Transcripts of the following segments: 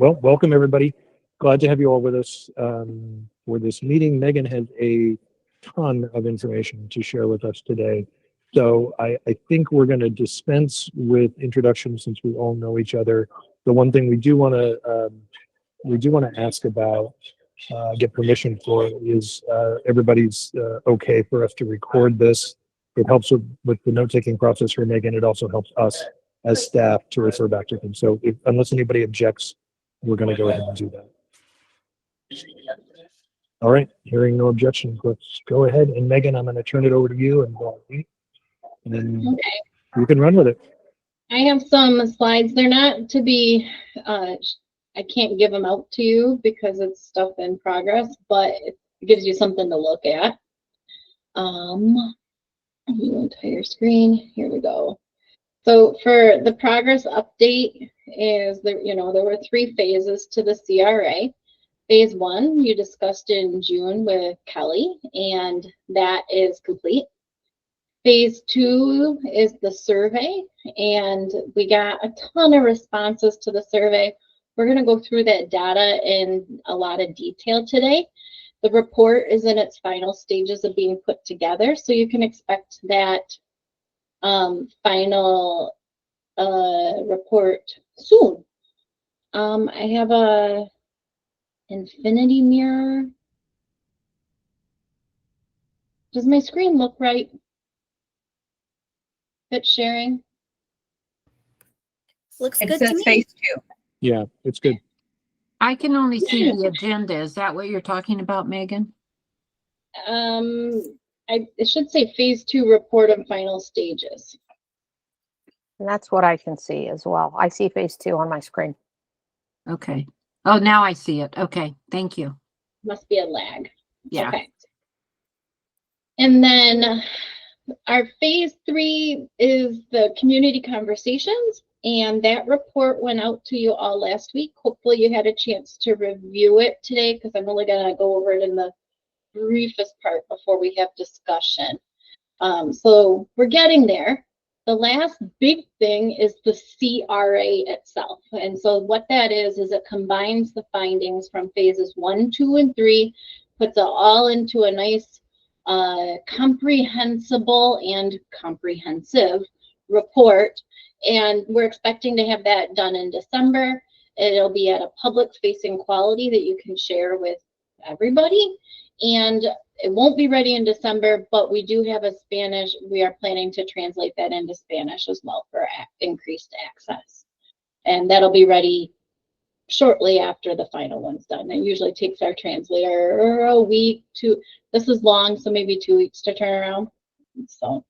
Well, welcome everybody. Glad to have you all with us for this meeting. Megan has a ton of information to share with us today. So I think we're going to dispense with introductions since we all know each other. The one thing we do want to ask about, get permission for, is everybody's okay for us to record this. It helps with the note-taking process for Megan. It also helps us as staff to refer back to them. So unless anybody objects, we're going to go ahead and do that. All right, hearing no objections, let's go ahead. And Megan, I'm going to turn it over to you, and then you can run with it. I have some slides. They're not to be, I can't give them out to you because it's stuff in progress, but it gives you something to look at. Entire screen. Here we go. So for the progress update is there, there were 3 phases to the CRA. Phase 1 you discussed in June with Kelly, and that is complete. Phase 2 is the survey, and we got a ton of responses to the survey. We're going to go through that data in a lot of detail today. The report is in its final stages of being put together, so you can expect that final report soon. I have a infinity mirror. Does my screen look right? It's sharing. Looks It good says to me. phase 2. Yeah, it's good. I can only see the agenda. Is that what you're talking about, Megan? It should say phase 2 report on final stages. And that's what I can see as well. I see phase 2 on my screen. Okay. Oh, now I see it. Okay. Thank you. Must be a lag. Yeah. Okay. And then our phase 3 is the community conversations, and that report went out to you all last week. Hopefully you had a chance to review it today, because I'm only going to go over it in the briefest part before we have discussion. So we're getting there. The last big thing is the CRA itself. And so what that is it combines the findings from phases 1, 2, and 3, puts it all into a nice comprehensible and comprehensive report. And we're expecting to have that done in December. It'll be at a public facing quality that you can share with everybody. And it won't be ready in December, but we do have a Spanish. We are planning to translate that into Spanish as well for increased access. And that'll be ready shortly after the final one's done. It usually takes our translator a week to, this is long, so maybe 2 weeks to turn around. So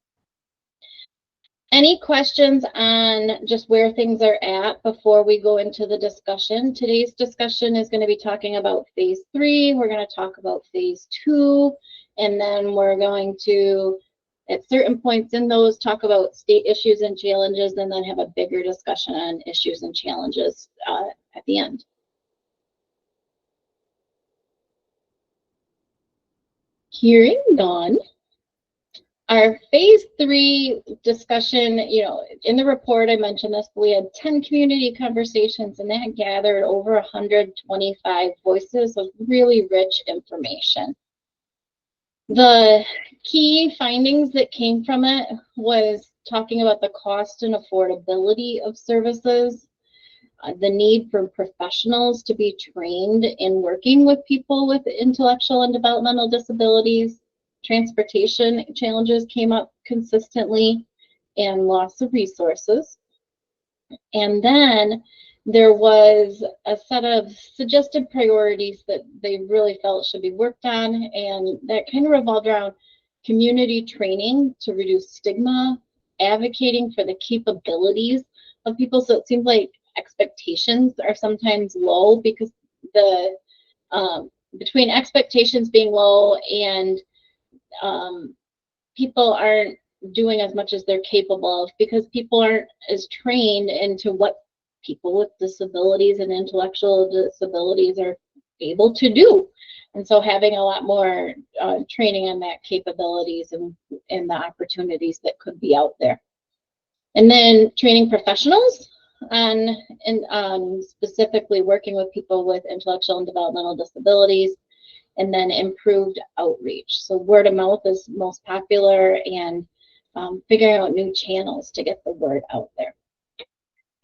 any questions on just where things are at before we go into the discussion? Today's discussion is going to be talking about phase 3. We're going to talk about phase 2, and then we're going to, at certain points in those, talk about state issues and challenges, and then have a bigger discussion on issues and challenges at the end. Hearing none. Our phase 3 discussion, in the report I mentioned this, but we had 10 community conversations, and that gathered over 125 voices of really rich information. The key findings that came from it was talking about the cost and affordability of services, the need for professionals to be trained in working with people with intellectual and developmental disabilities. Transportation challenges came up consistently, and loss of resources. And then there was a set of suggested priorities that they really felt should be worked on, and that kind of revolved around community training to reduce stigma, advocating for the capabilities of people. So it seems like expectations are sometimes low because the between expectations being low and people aren't doing as much as they're capable of, because people aren't as trained into what people with disabilities and intellectual disabilities are able to do. And so having a lot more training on that capabilities and the opportunities that could be out there. And then training professionals on and specifically working with people with intellectual and developmental disabilities, and then improved outreach. So word of mouth is most popular, and figuring out new channels to get the word out there.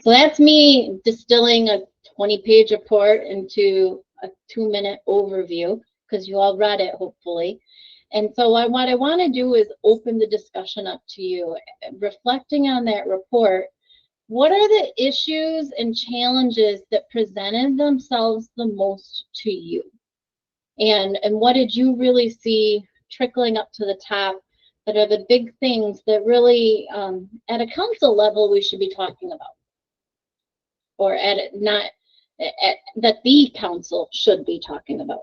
So that's me distilling a 20-page report into a 2-minute overview, because you all read it, hopefully. And so what I want to do is open the discussion up to you. Reflecting on that report, what are the issues and challenges that presented themselves the most to you? And what did you really see trickling up to the top that are the big things that really, at a council level, we should be talking about? Or that the council should be talking about?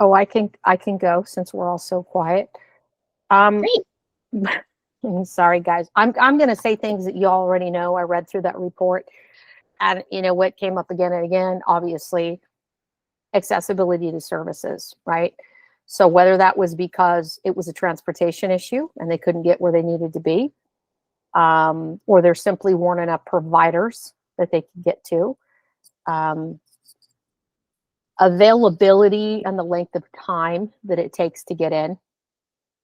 Oh, I can go since we're all so quiet. Great. Sorry, guys. I'm going to say things that you already know. I read through that report, and what came up again and again, obviously, accessibility to services, right? So whether that was because it was a transportation issue and they couldn't get where they needed to be, or there simply weren't enough providers that they could get to. Availability and the length of time that it takes to get in.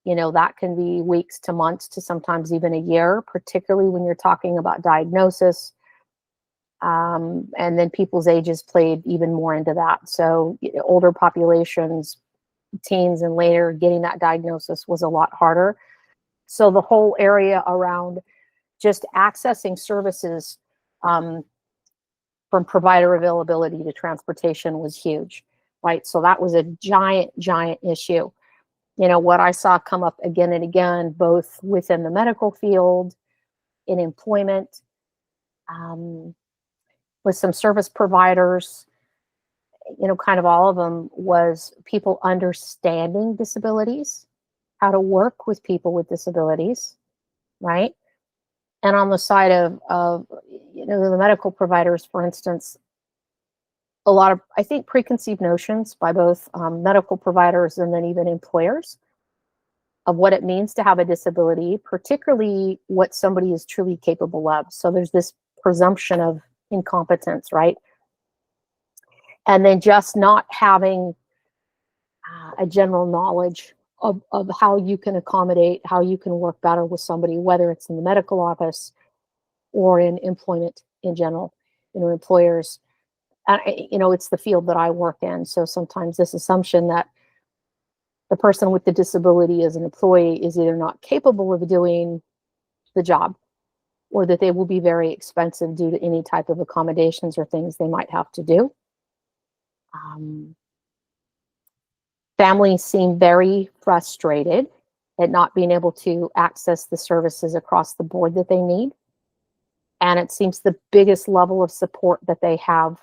That can be weeks to months to sometimes even a year, particularly when you're talking about diagnosis. And then people's ages played even more into that. So older populations, teens and later, getting that diagnosis was a lot harder. So the whole area around just accessing services, from provider availability to transportation was huge, right? So that was a giant issue. What I saw come up again and again, both within the medical field, in employment, with some service providers, kind of all of them, was people understanding disabilities, how to work with people with disabilities, right? And on the side of the medical providers, for instance, a lot of, I think, preconceived notions by both medical providers and then even employers of what it means to have a disability, particularly what somebody is truly capable of. So there's this presumption of incompetence, right? And then just not having a general knowledge of how you can accommodate, how you can work better with somebody, whether it's in the medical office or in employment in general. Employers, it's the field that I work in. So sometimes this assumption that the person with the disability as an employee is either not capable of doing the job, or that they will be very expensive due to any type of accommodations or things they might have to do. Families seem very frustrated at not being able to access the services across the board that they need. And it seems the biggest level of support that they have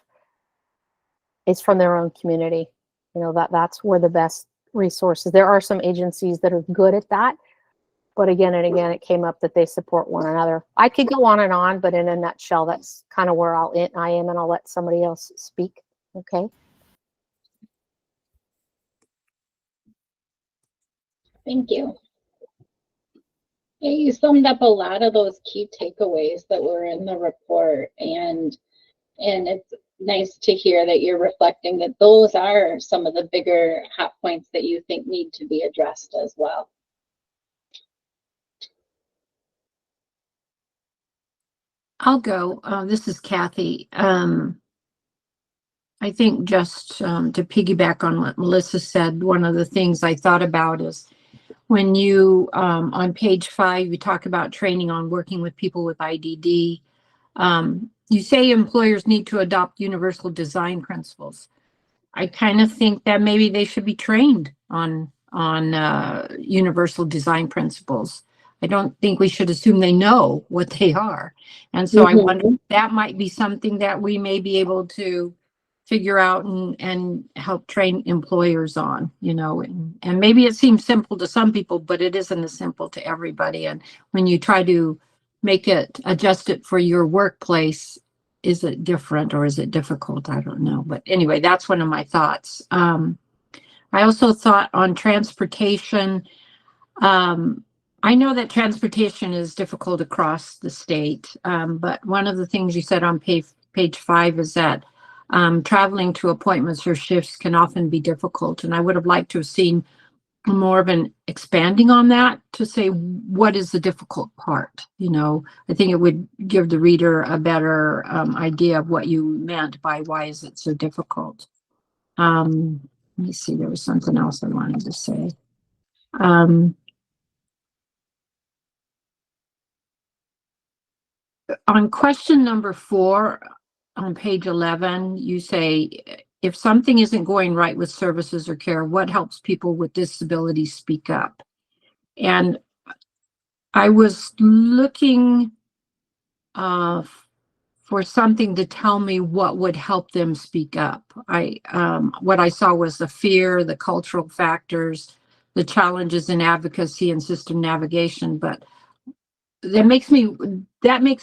is from their own community. That's where the best resources. There are some agencies that are good at that, but again and again, it came up that they support one another. I could go on and on, but in a nutshell, that's kind of where I am, and I'll let somebody else speak. Okay. Thank you. Yeah, you summed up a lot of those key takeaways that were in the report, and it's nice to hear that you're reflecting that those are some of the bigger hot points that you think need to be addressed as well. I'll go. This is Kathy. I think just to piggyback on what Melissa said, one of the things I thought about is when you, on page 5, you talk about training on working with people with IDD. You say employers need to adopt universal design principles. I kind of think that maybe they should be trained on universal design principles. I don't think we should assume they know what they are. And so I wonder if that might be something that we may be able to figure out and help train employers on, you know, and maybe it seems simple to some people, but it isn't as simple to everybody. And when you try to adjust it for your workplace, is it different or is it difficult? I don't know. But anyway, that's one of my thoughts. I also thought on transportation. I know that transportation is difficult across the state, but one of the things you said on page 5 is that traveling to appointments or shifts can often be difficult. And I would have liked to have seen more of an expanding on that to say, what is the difficult part? You know, I think it would give the reader a better idea of what you meant by why is it so difficult. Let me see, there was something else I wanted to say. On question number 4 on page 11, you say, if something isn't going right with services or care, what helps people with disabilities speak up? And I was looking for something to tell me what would help them speak up. What I saw was the fear, the cultural factors, the challenges in advocacy and system navigation, but that makes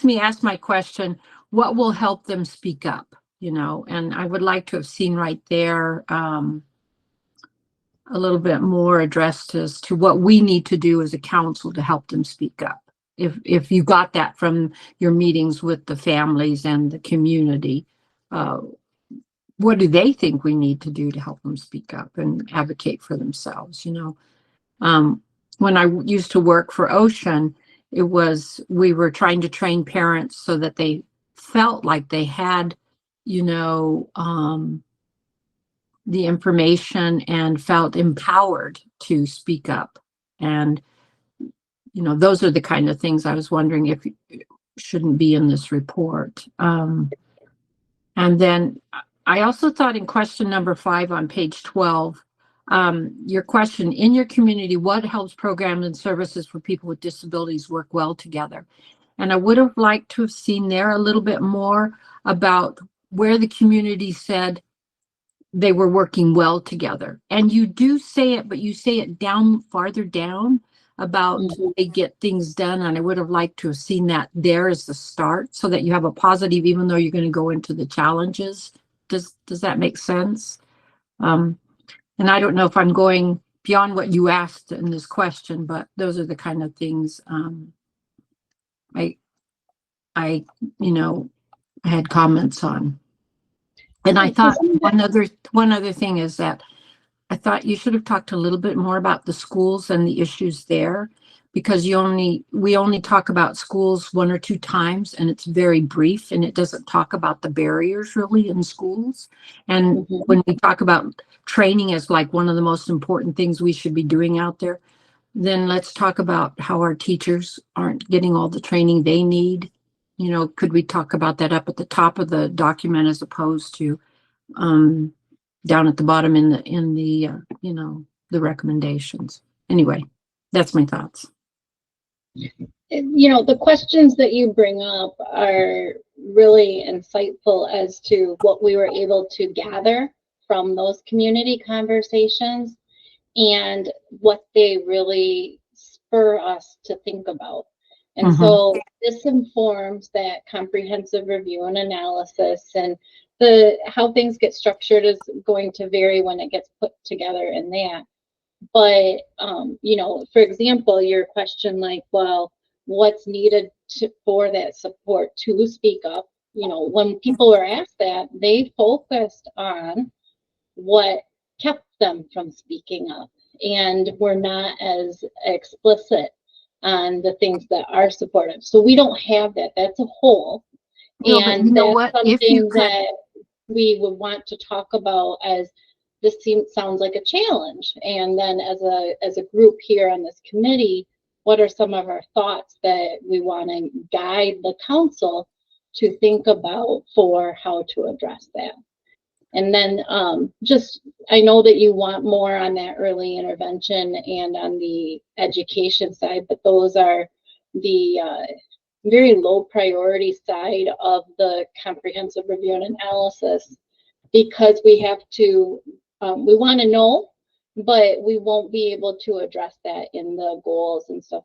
me ask my question, what will help them speak up, you know? And I would like to have seen right there a little bit more addressed as to what we need to do as a council to help them speak up. If you got that from your meetings with the families and the community, what do they think we need to do to help them speak up and advocate for themselves, you know? When I used to work for Ocean, we were trying to train parents so that they felt like they had, you know, the information and felt empowered to speak up. And, you know, those are the kind of things I was wondering if shouldn't be in this report. And then I also thought in question number 5 on page 12, your question, in your community, what helps programs and services for people with disabilities work well together? And I would have liked to have seen there a little bit more about where the community said they were working well together. And you do say it, but you say it farther down about they get things done. And I would have liked to have seen that there as the start so that you have a positive, even though you're going to go into the challenges. Does that make sense? And I don't know if I'm going beyond what you asked in this question, but those are the kind of things I had comments on. And I thought one other thing is that I thought you should have talked a little bit more about the schools and the issues there, because we only talk about schools 1 or 2 times, and it's very brief, and it doesn't talk about the barriers really in schools. And when we talk about training as like one of the most important things we should be doing out there, then let's talk about how our teachers aren't getting all the training they need. You know, could we talk about that up at the top of the document as opposed to down at the bottom in the the recommendations? Anyway, that's my thoughts. You know, the questions that you bring up are really insightful as to what we were able to gather from those community conversations and what they really spur us to think about. And so this informs that comprehensive review and analysis, and how things get structured is going to vary when it gets put together in that. But, you know, for example, your question like, well, what's needed for that support to speak up? You know, when people were asked that, they focused on what kept them from speaking up and were not as explicit on the things that are supportive. So we don't have that. That's a hole. No, and you know that's what? something that we would want to talk about as this sounds like a challenge. And then as a group here on this committee, what are some of our thoughts that we want to guide the council to think about for how to address that? And then I know that you want more on that early intervention and on the education side, but those are the very low priority side of the comprehensive review and analysis. because we have to, we want to know, but we won't be able to address that in the goals and stuff,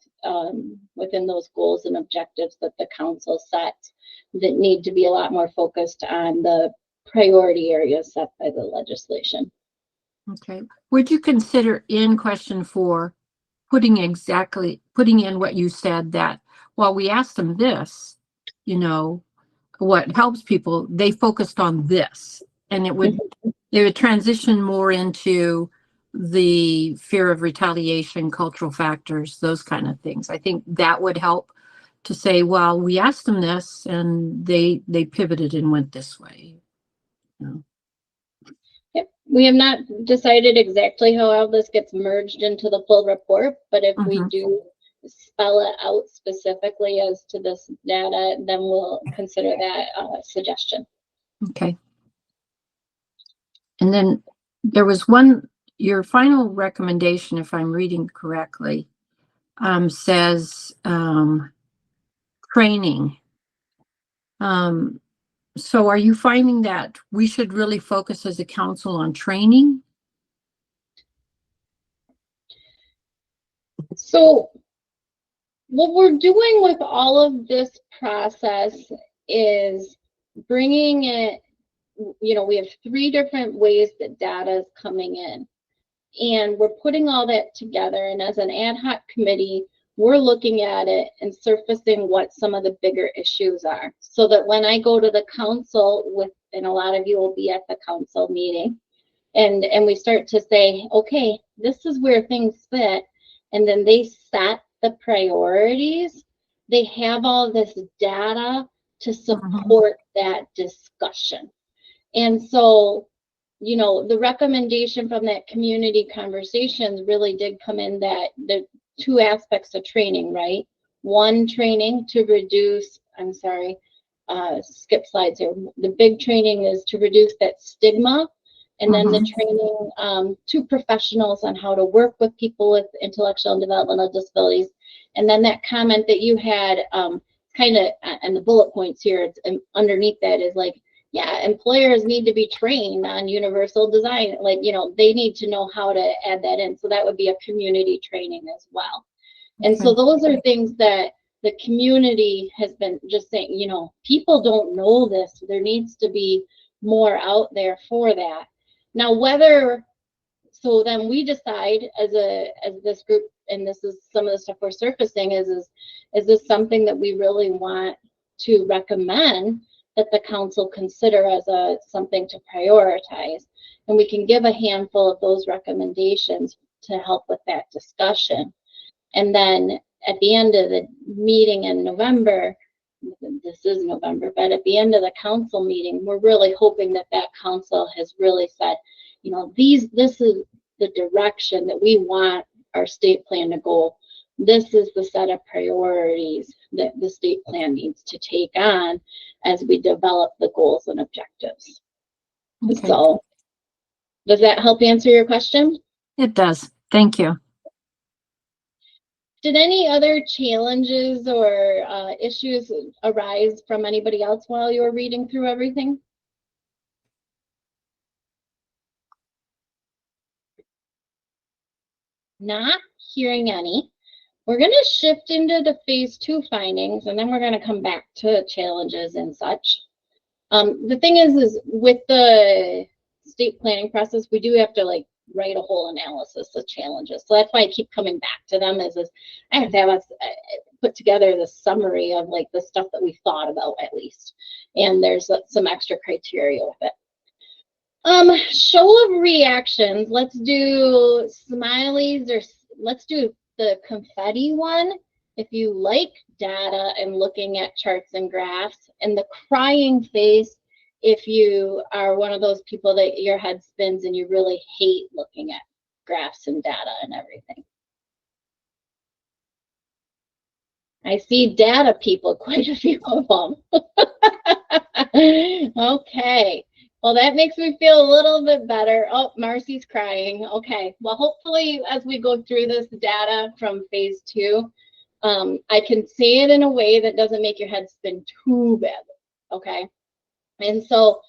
within those goals and objectives that the council sets, that need to be a lot more focused on the priority areas set by the legislation. Okay. Would you consider in question 4 putting in what you said, that while we asked them this, you know, what helps people, they focused on this, and it would transition more into the fear of retaliation, cultural factors, those kind of things. I think that would help to say, well, we asked them this and they pivoted and went this way. You know? Yep. We have not decided exactly how all this gets merged into the full report, but if we do spell it out specifically as to this data, then we'll consider that a suggestion. Okay. And then there was one, your final recommendation, if I'm reading correctly, says training. So are you finding that we should really focus as a council on training? So what we're doing with all of this process is bringing it, you know, we have 3 different ways that data is coming in, and we're putting all that together. And as an ad hoc committee, we're looking at it and surfacing what some of the bigger issues are, so that when I go to the council with, and a lot of you will be at the council meeting, and we start to say, okay, this is where things fit, and then they set the priorities, they have all this data to support that discussion. And so, you know, the recommendation from that community conversations really did come in that the 2 aspects of training, right? One, training to reduce, I'm sorry, skip slides here. The big training is to reduce that stigma, and then the training to professionals on how to work with people with intellectual and developmental disabilities. And then that comment that you had, kind of, and the bullet points here, it's underneath that is like, yeah, employers need to be trained on universal design. Like, you know, they need to know how to add that in. So that would be a community training as well. And so those are things that the community has been just saying, you know, people don't know this. There needs to be more out there for that. Now, whether, so then we decide as this group, and this is some of the stuff we're surfacing, is this something that we really want to recommend that the council consider as something to prioritize? And we can give a handful of those recommendations to help with that discussion. And then at the end of the meeting in November, this is November, but at the end of the council meeting, we're really hoping that that council has really said, you know, this is the direction that we want our state plan to go. This is the set of priorities that the state plan needs to take on as we develop the goals and objectives. Okay. So does that help answer your question? It does. Thank you. Did any other challenges or issues arise from anybody else while you were reading through everything? Not hearing any. We're going to shift into the phase 2 findings, and then we're going to come back to challenges and such. The thing is with the state planning process, we do have to like write a whole analysis of challenges. So that's why I keep coming back to them, is I have to have us put together the summary of like the stuff that we thought about at least. And there's some extra criteria with it. Show of reactions. Let's do smileys, or let's do the confetti one if you like data and looking at charts and graphs, and the crying face if you are one of those people that your head spins and you really hate looking at graphs and data and everything. I see data people, quite a few of them. Okay. Well, that makes me feel a little bit better. Oh, Marcy's crying. Okay. Well, hopefully, as we go through this data from phase 2, I can say it in a way that doesn't make your head spin too bad. Okay. And so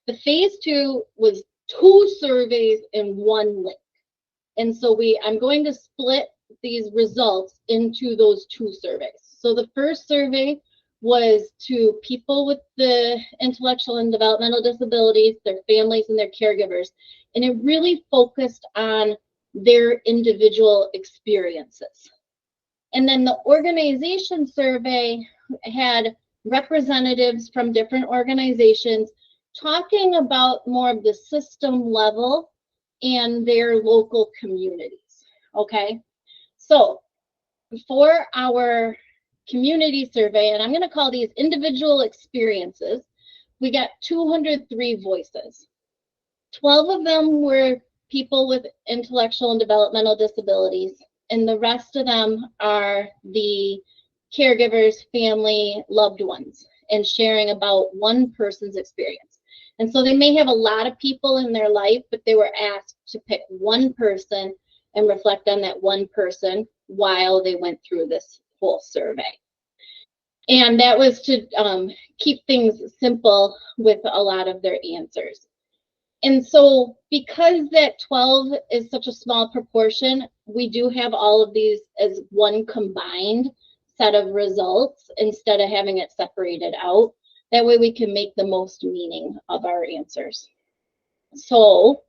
The phase 2 was 2 surveys in 1 link. And so I'm going to split these results into those 2 surveys. So the first survey was to people with the intellectual and developmental disabilities, their families and their caregivers. And it really focused on their individual experiences. And then the organization survey had representatives from different organizations talking about more of the system level and their local communities. Okay, so for our community survey, and I'm going to call these individual experiences, we got 203 voices. 12 of them were people with intellectual and developmental disabilities, and the rest of them are the caregivers, family, loved ones, and sharing about one person's experience. And so they may have a lot of people in their life, but they were asked to pick one person and reflect on that one person while they went through this whole survey. And that was to keep things simple with a lot of their answers. And so because that 12 is such a small proportion, we do have all of these as one combined set of results instead of having it separated out. That way we can make the most meaning of our answers. So,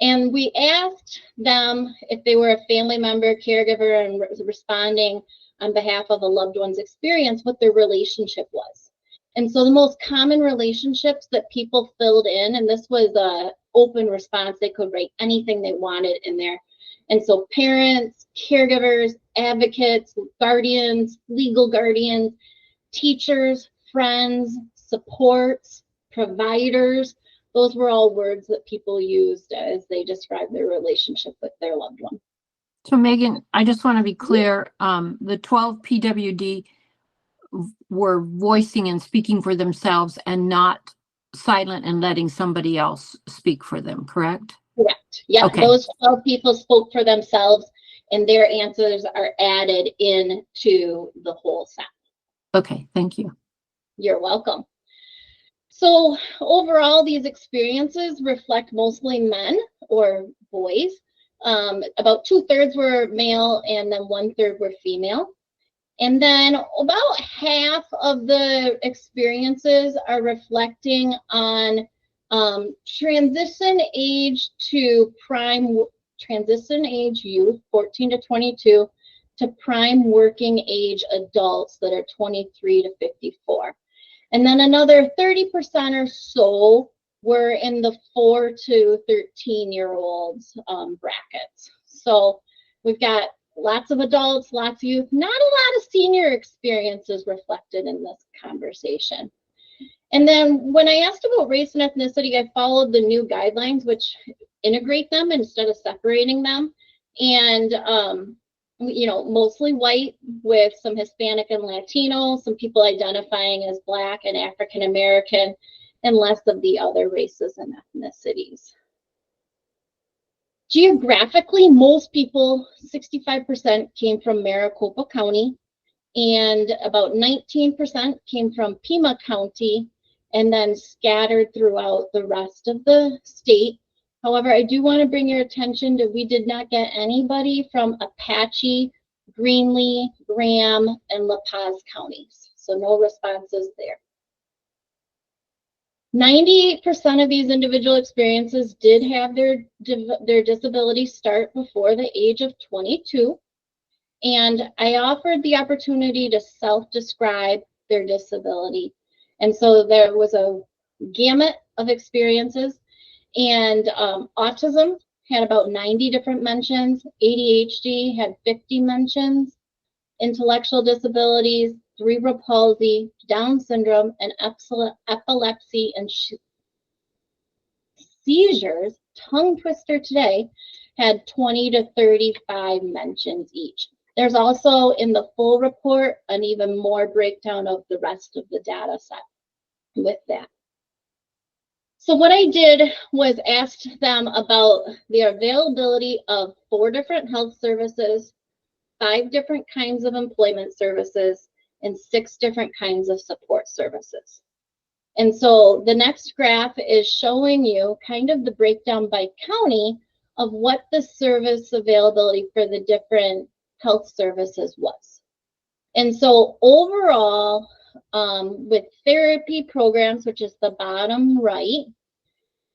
and we asked them if they were a family member, caregiver, and responding on behalf of a loved one's experience, what their relationship was. And so the most common relationships that people filled in, and this was an open response, they could write anything they wanted in there. And so parents, caregivers, advocates, guardians, legal guardians, teachers, friends, supports, providers, those were all words that people used as they described their relationship with their loved one. So Megan, I just want to be clear, the 12 PWD were voicing and speaking for themselves and not silent and letting somebody else speak for them, correct? Correct. Yeah, Okay. Those 12 people spoke for themselves and their answers are added into the whole set. Okay, thank you. You're welcome. So overall, these experiences reflect mostly men or boys. About 2/3 were male and then 1/3 were female. And then about half of the experiences are reflecting on transition age youth, 14 to 22, to prime working age adults that are 23 to 54. And then another 30% or so were in the 4 to 13-year-olds brackets. So we've got lots of adults, lots of youth, not a lot of senior experiences reflected in this conversation. And then when I asked about race and ethnicity, I followed the new guidelines, which integrate them instead of separating them. And mostly white with some Hispanic and Latino, some people identifying as Black and African American, and less of the other races and ethnicities. Geographically, most people, 65%, came from Maricopa County, and about 19% came from Pima County, and then scattered throughout the rest of the state. However, I do want to bring your attention to we did not get anybody from Apache, Greenlee, Graham, and La Paz counties. So no responses there. 98% of these individual experiences did have their disability start before the age of 22. And I offered the opportunity to self-describe their disability. And so there was a gamut of experiences. And autism had about 90 different mentions. ADHD had 50 mentions. Intellectual disabilities, cerebral palsy, Down syndrome, and epilepsy and seizures, tongue twister today, had 20 to 35 mentions each. There's also in the full report an even more breakdown of the rest of the data set with that. So what I did was asked them about the availability of 4 different health services, 5 different kinds of employment services, and 6 different kinds of support services. And so the next graph is showing you kind of the breakdown by county of what the service availability for the different health services was. And so overall, with therapy programs, which is the bottom right,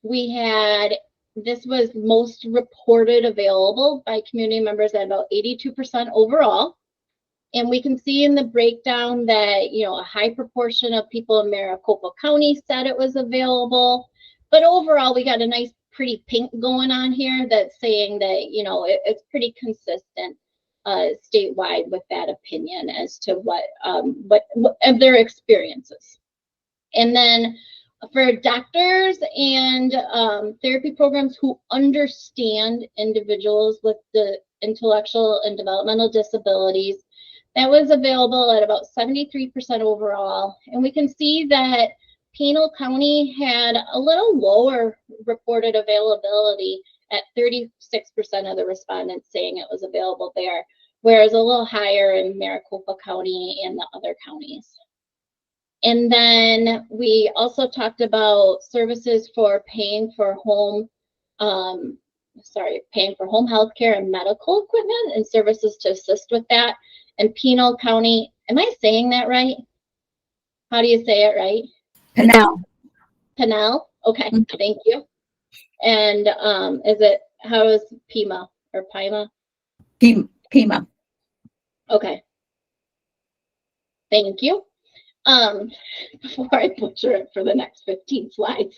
we had, this was most reported available by community members at about 82% overall. And we can see in the breakdown that, you know, a high proportion of people in Maricopa County said it was available. But overall, we got a nice, pretty pink going on here that's saying that, you know, it's pretty consistent statewide with that opinion as to what of their experiences. And then for doctors and therapy programs who understand individuals with the intellectual and developmental disabilities, that was available at about 73% overall. And we can see that Pinal County had a little lower reported availability at 36% of the respondents saying it was available there, whereas a little higher in Maricopa County and the other counties. And then we also talked about services for paying for home health care and medical equipment and services to assist with that. And Pinal County, am I saying that right? How do you say it right? Pinal. Pinal? Okay, thank you. And how is Pima or Pima? Pima. Okay. Thank you. Before I butcher it for the next 15 slides.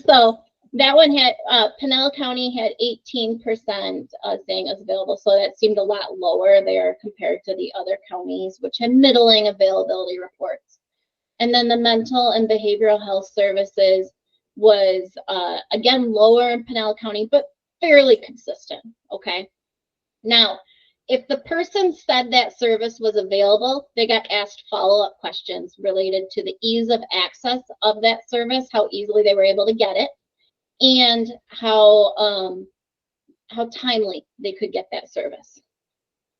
So that one had, Pinal County had 18% saying it was available. So that seemed a lot lower there compared to the other counties, which had middling availability reports. And then the mental and behavioral health services was, again, lower in Pinal County, but fairly consistent, okay? Now, if the person said that service was available, they got asked follow-up questions related to the ease of access of that service, how easily they were able to get it, and how timely they could get that service.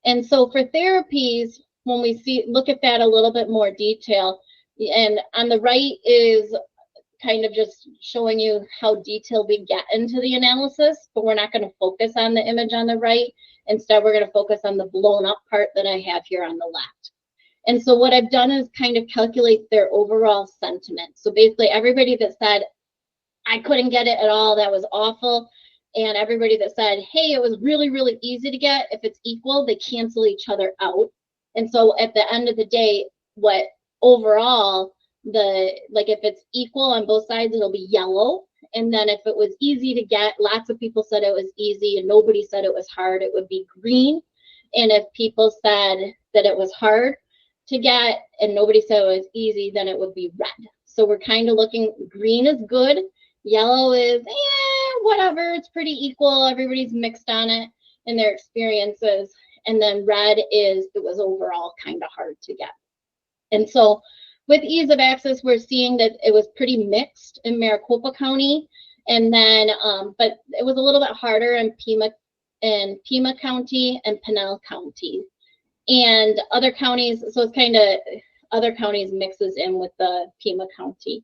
And so for therapies, when we look at that a little bit more detail, and on the right is kind of just showing you how detailed we get into the analysis, but we're not going to focus on the image on the right. Instead, we're going to focus on the blown up part that I have here on the left. And so what I've done is kind of calculate their overall sentiment. So basically everybody that said, I couldn't get it at all, that was awful, and everybody that said, hey, it was really, really easy to get, if it's equal, they cancel each other out. And so at the end of the day, what overall, if it's equal on both sides, it'll be yellow. And then if it was easy to get, lots of people said it was easy and nobody said it was hard, it would be green. And if people said that it was hard to get and nobody said it was easy, then it would be red. So we're kind of looking, green is good, yellow is whatever, it's pretty equal, everybody's mixed on it in their experiences. And then red is, it was overall kind of hard to get. And so with ease of access, we're seeing that it was pretty mixed in Maricopa County, and then, but it was a little bit harder in Pima County and Pinal County. And other counties, so it's kind of, other counties mixes in with the Pima County.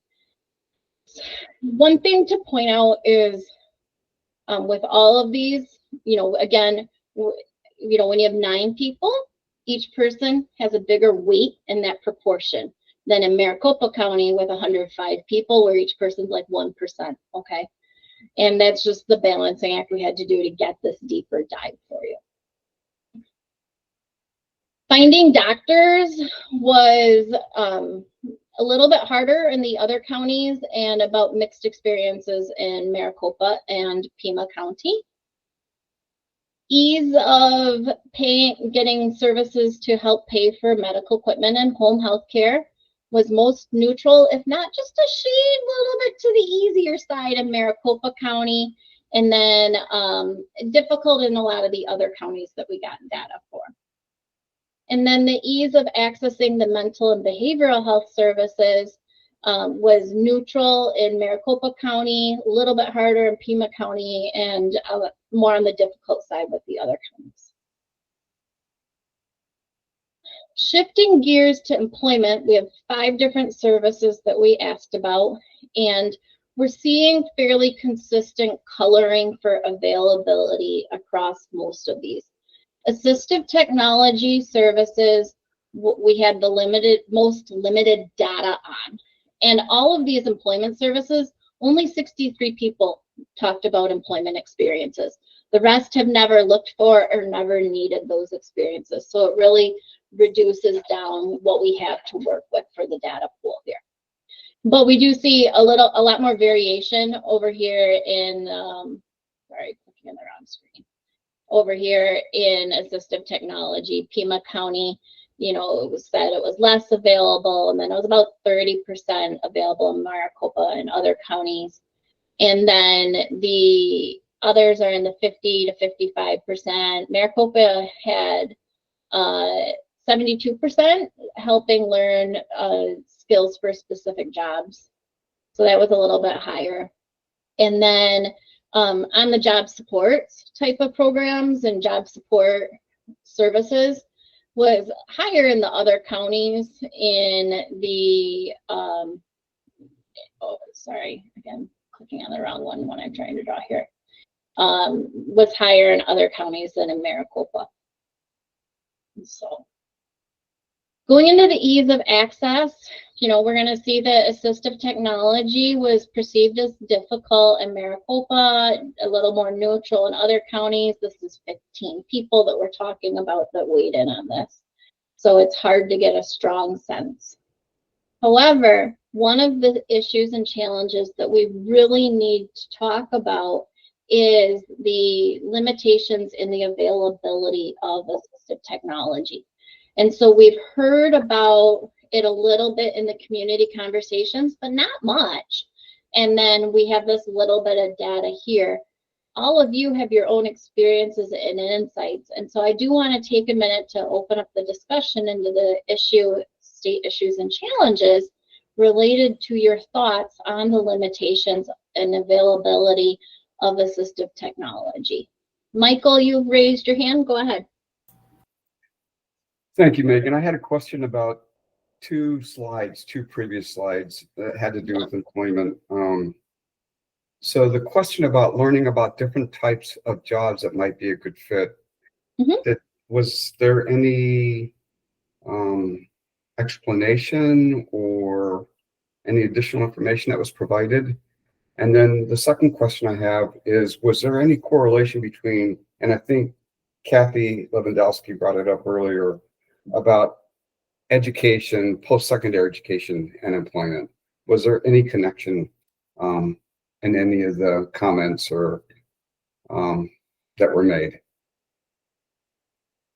One thing to point out is with all of these, again, when you have 9 people, each person has a bigger weight in that proportion than in Maricopa County with 105 people, where each person's like 1%, okay? And that's just the balancing act we had to do to get this deeper dive for you. Finding doctors was a little bit harder in the other counties and about mixed experiences in Maricopa and Pima County. Ease of getting services to help pay for medical equipment and home health care was most neutral, if not just a shade, a little bit to the easier side in Maricopa County, and then difficult in a lot of the other counties that we got data for. And then the ease of accessing the mental and behavioral health services was neutral in Maricopa County, a little bit harder in Pima County, and more on the difficult side with the other counties. Shifting gears to employment, we have 5 different services that we asked about, and we're seeing fairly consistent coloring for availability across most of these. Assistive technology services, we had the most limited data on. And all of these employment services, only 63 people talked about employment experiences. The rest have never looked for or never needed those experiences. So it really reduces down what we have to work with for the data pool here. But we do see a lot more variation over here in, sorry, clicking on the wrong screen. Over here in assistive technology, Pima County, you know, it was said it was less available, and then it was about 30% available in Maricopa and other counties. And then the others are in the 50 to 55%. Maricopa had 72% helping learn skills for specific jobs. So that was a little bit higher. And then on the job support type of programs and job support services was higher in the other counties in the, oh, sorry, again, clicking on the wrong one when I'm trying to draw here, was higher in other counties than in Maricopa. So going into the ease of access, you know, we're going to see that assistive technology was perceived as difficult in Maricopa, a little more neutral in other counties. This is 15 people that we're talking about that weighed in on this. So it's hard to get a strong sense. However, one of the issues and challenges that we really need to talk about is the limitations in the availability of assistive technology. And so we've heard about it a little bit in the community conversations, but not much. And then we have this little bit of data here. All of you have your own experiences and insights. And so I do want to take a minute to open up the discussion into the state issues and challenges related to your thoughts on the limitations and availability of assistive technology. Michael, you've raised your hand. Go ahead. Thank you, Megan. I had a question about two previous slides that had to do with employment. So the question about learning about different types of jobs that might be a good fit, was there any explanation or any additional information that was provided? And then the second question I have is, was there any correlation between, and I think Kathy Lewandowski brought it up earlier, about education, post-secondary education and employment? Was there any connection in any of the comments or that were made?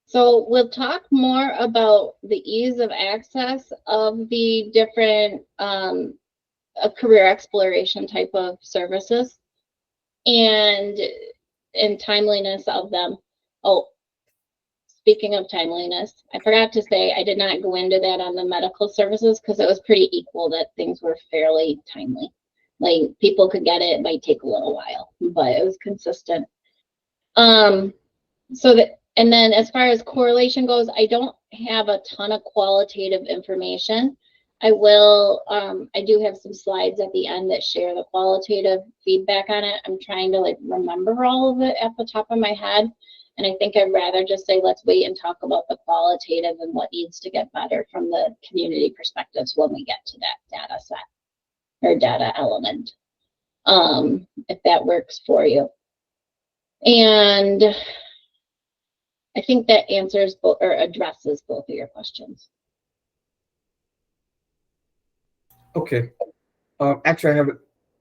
So we'll talk more about the ease of access of the different career exploration type of services and timeliness of them. Oh, speaking of timeliness, I forgot to say I did not go into that on the medical services because it was pretty equal that things were fairly timely. Like people could get it, it might take a little while, but it was consistent. And then as far as correlation goes, I don't have a ton of qualitative information. I will, I do have some slides at the end that share the qualitative feedback on it. I'm trying to like remember all of it at the top of my head. And I think I'd rather just say, let's wait and talk about the qualitative and what needs to get better from the community perspectives when we get to that data set or data element, if that works for you. And I think that answers both or addresses both of your questions. Okay. Actually, I have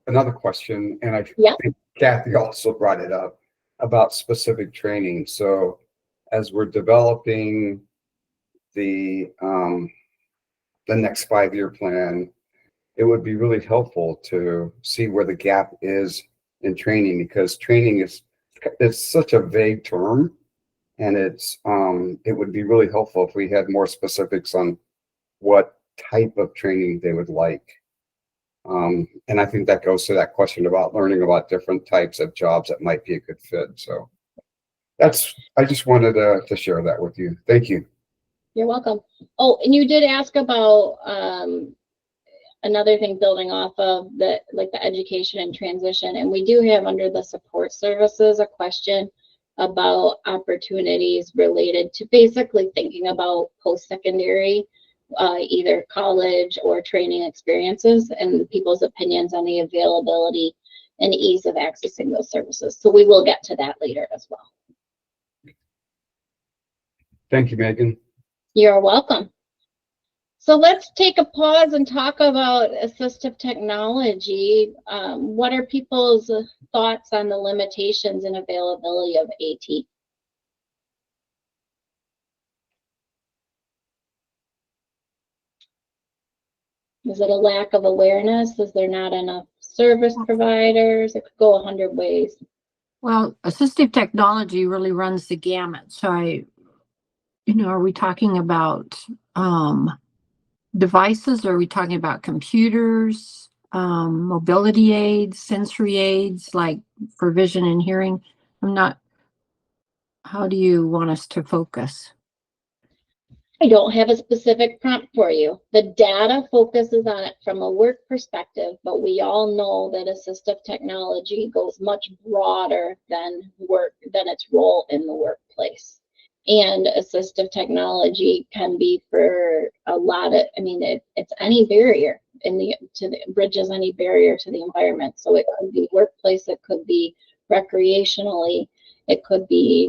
another question, and I think Kathy also brought it up about specific training. So as we're developing the next 5-year plan, it would be really helpful to see where the gap is in training, because training it's such a vague term, and it would be really helpful if we had more specifics on what type of training they would like. And I think that goes to that question about learning about different types of jobs that might be a good fit. So I just wanted to share that with you. Thank you. You're welcome. Oh, and you did ask about another thing building off of the education and transition. And we do have under the support services a question about opportunities related to basically thinking about post-secondary, either college or training experiences, and people's opinions on the availability and ease of accessing those services. So we will get to that later as well. Thank you, Megan. You're welcome. So let's take a pause and talk about assistive technology. What are people's thoughts on the limitations and availability of AT? Is it a lack of awareness? Is there not enough service providers? It could go 100 ways. Well, assistive technology really runs the gamut. So are we talking about devices? Are we talking about computers, mobility aids, sensory aids, like for vision and hearing? How do you want us to focus? I don't have a specific prompt for you. The data focuses on it from a work perspective, but we all know that assistive technology goes much broader than its role in the workplace. And assistive technology can be for a lot of, it's any barrier bridges any barrier to the environment. So it could be workplace, it could be recreationally, it could be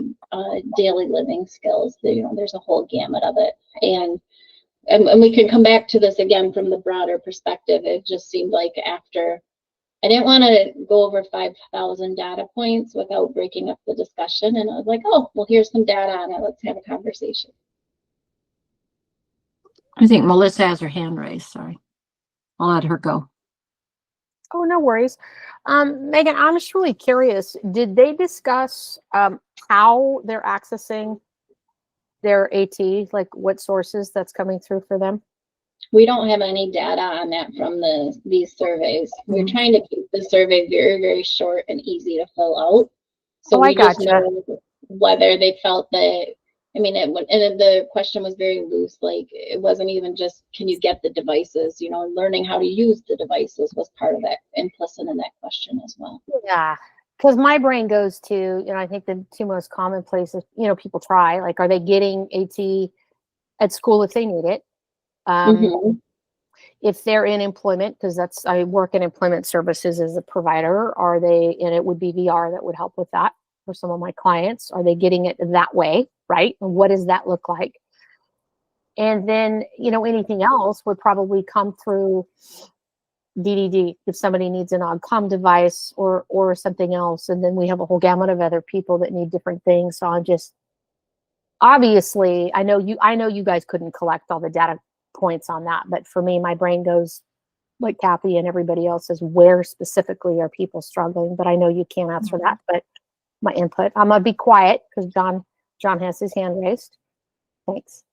daily living skills. There's a whole gamut of it. And we can come back to this again from the broader perspective. It just seemed like after, I didn't want to go over 5,000 data points without breaking up the discussion. And I was like, oh, well, here's some data on it. Let's have a conversation. I think Melissa has her hand raised. Sorry. I'll let her go. Oh, no worries. Megan, I'm just really curious. Did they discuss how they're accessing their AT, like what sources that's coming through for them? We don't have any data on that from these surveys. We're trying to keep the survey very, very short and easy to fill out. So we just know whether they felt that, and the question was very loose. Like, it wasn't even just, can you get the devices? Learning how to use the devices was part of that, implicit in that question as well. Yeah, because my brain goes to, I think the two most common places, people try, like, are they getting AT at school if they need it? If they're in employment, because I work in employment services as a provider, are they, and it would be VR that would help with that for some of my clients. Are they getting it that way, right? And what does that look like? And then, anything else would probably come through DDD if somebody needs an OGCOM device or something else. And then we have a whole gamut of other people that need different things. So I'm just, obviously, I know you guys couldn't collect all the data points on that, but for me, my brain goes like Kathy and everybody else is, where specifically are people struggling? But I know you can't answer that, but my input. I'm gonna be quiet because John has his hand raised. Thanks.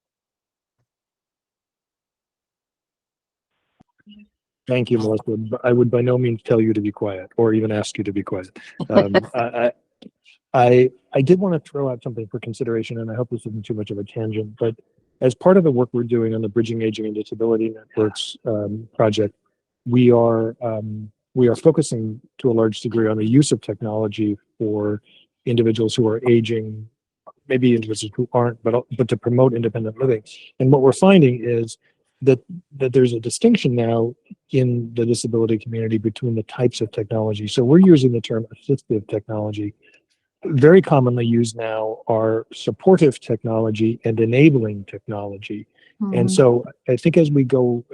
Thank you, Melissa. I would by no means tell you to be quiet or even ask you to be quiet. I did want to throw out something for consideration, and I hope this isn't too much of a tangent, but as part of the work we're doing on the Bridging Aging and Disability Networks project, we are focusing to a large degree on the use of technology for individuals who are aging, maybe individuals who aren't, but to promote independent living. And what we're finding is that there's a distinction now in the disability community between the types of technology. So we're using the term assistive technology. Very commonly used now are supportive technology and enabling technology. And so I think as we go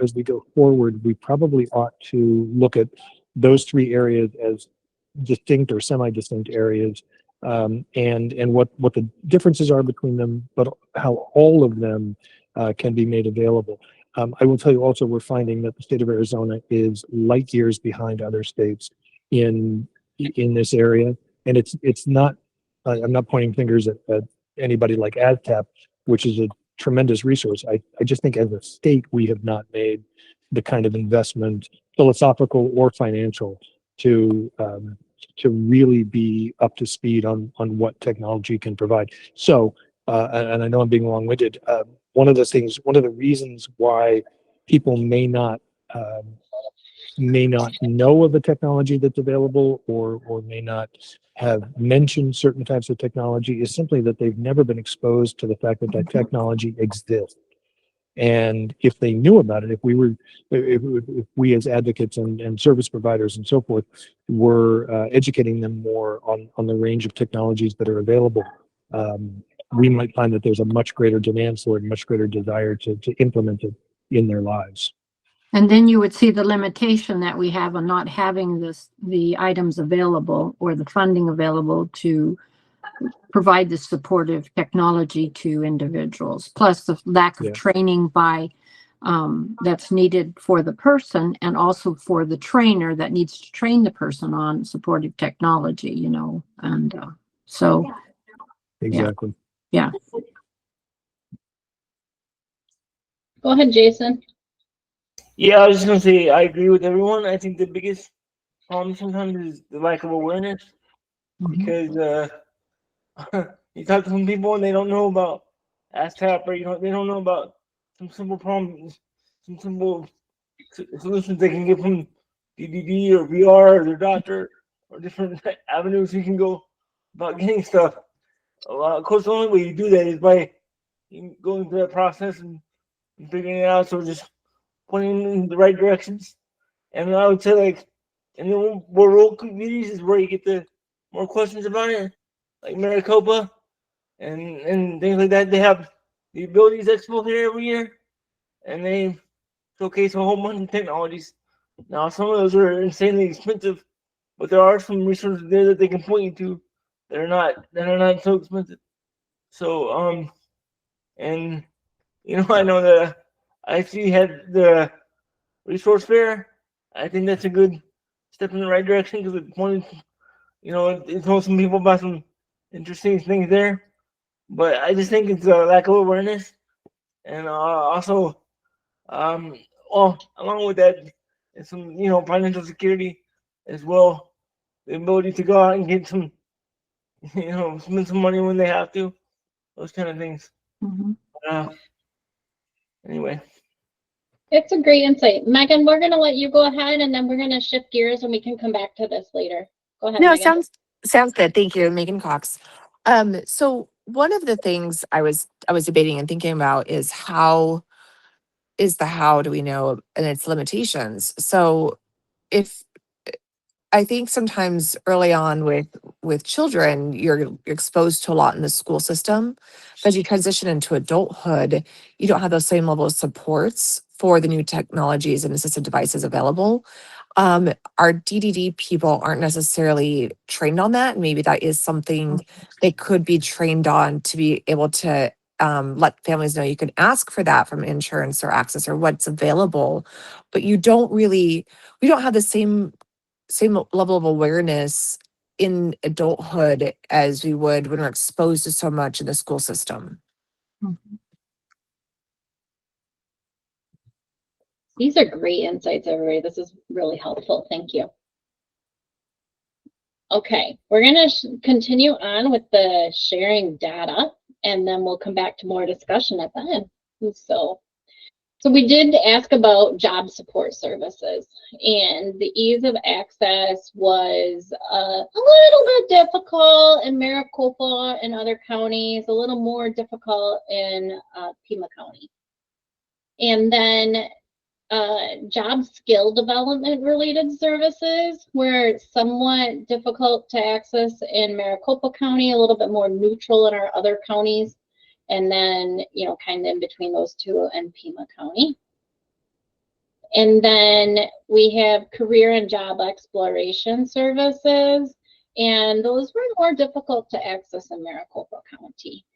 forward, we probably ought to look at those three areas as distinct or semi-distinct areas, and what the differences are between them, but how all of them can be made available. I will tell you also, we're finding that the state of Arizona is light years behind other states in this area. And it's not, I'm not pointing fingers at anybody like ADDPC, which is a tremendous resource. I just think as a state, we have not made the kind of investment, philosophical or financial, to really be up to speed on what technology can provide. So, and I know I'm being long-winded, one of the reasons why people may not know of a technology that's available or may not have mentioned certain types of technology is simply that they've never been exposed to the fact that that technology exists. And if they knew about it, if we as advocates and service providers and so forth were educating them more on the range of technologies that are available, we might find that there's a much greater demand for it, much greater desire to implement it in their lives. And then you would see the limitation that we have on not having the items available or the funding available to provide the supportive technology to individuals, plus the lack of training by that's needed for the person and also for the trainer that needs to train the person on supportive technology, you know, and so Exactly. Yeah. Go ahead, Jason. Yeah, I was just gonna say I agree with everyone. I think the biggest problem sometimes is the lack of awareness because you talk to some people and they don't know about ASTAP or they don't know about some simple problems, some simple solutions they can get from DDD or VR or their doctor or different avenues you can go about getting stuff. Of course, the only way you do that is by going through that process and figuring it out. So just pointing in the right directions. And I would say, like, in the more rural communities is where you get the more questions about it, like Maricopa and things like that. They have the Abilities Expo here every year, and they showcase a whole bunch of technologies. Now, some of those are insanely expensive, but there are some resources there that they can point you to that are not so expensive. So, and I know that I actually had the resource fair. I think that's a good step in the right direction because it pointed, it told some people about some interesting things there. But I just think it's a lack of awareness, and also, along with that, it's some financial security as well, the ability to go out and get some, spend some money when they have to, those kind of things. Anyway. It's a great insight. Megan, we're going to let you go ahead and then we're going to shift gears and we can come back to this later. Go ahead, No, Megan. sounds good. Thank you, Megan Cox. So one of the things I was debating and thinking about is how do we know and its limitations. So if I think sometimes early on with children, you're exposed to a lot in the school system. But as you transition into adulthood, you don't have those same level of supports for the new technologies and assistive devices available. Our DDD people aren't necessarily trained on that. Maybe that is something they could be trained on to be able to let families know you can ask for that from insurance or access or what's available. But we don't have the same level of awareness in adulthood as we would when we're exposed to so much in the school system. These are great insights, everybody. This is really helpful. Thank you. Okay, we're going to continue on with the sharing data, and then we'll come back to more discussion at the end. So we did ask about job support services, and the ease of access was a little bit difficult in Maricopa and other counties, a little more difficult in Pima County. And then job skill development related services were somewhat difficult to access in Maricopa County, a little bit more neutral in our other counties. And then, kind of in between those two and Pima County. And then we have career and job exploration services, and those were more difficult to access in Maricopa County.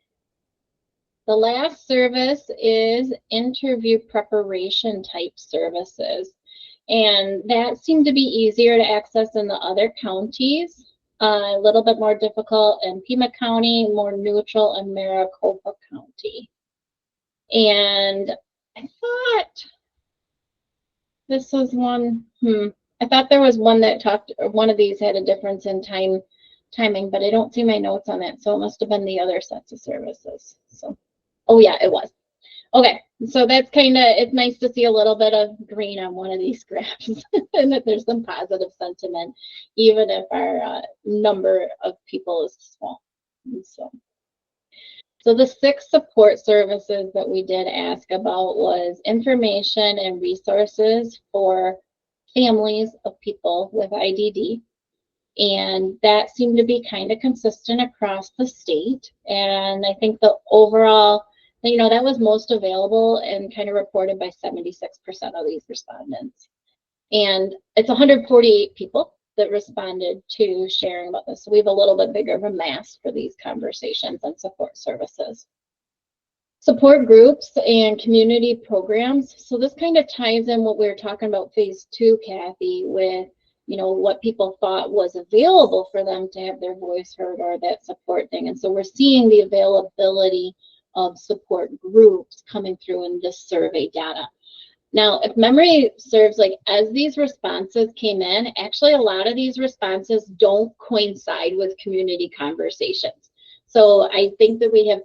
The last service is interview preparation type services, and that seemed to be easier to access in the other counties. A little bit more difficult in Pima County, more neutral in Maricopa County. And I thought this was one, I thought there was one that one of these had a difference in timing, but I don't see my notes on that. So it must have been the other sets of services. So, oh yeah, it was. Okay, so that's kind of, it's nice to see a little bit of green on one of these graphs and that there's some positive sentiment, even if our number of people is small. And so the 6 support services that we did ask about was information and resources for families of people with IDD. And that seemed to be kind of consistent across the state. And I think the overall, that was most available and kind of reported by 76% of these respondents. And it's 148 people that responded to sharing about this. So we have a little bit bigger of a mass for these conversations and support services. Support groups and community programs. So this kind of ties in what we were talking about phase 2, Kathy, with what people thought was available for them to have their voice heard or that support thing. And so we're seeing the availability of support groups coming through in this survey data. Now, if memory serves, like as these responses came in, actually a lot of these responses don't coincide with community conversations. So I think that we have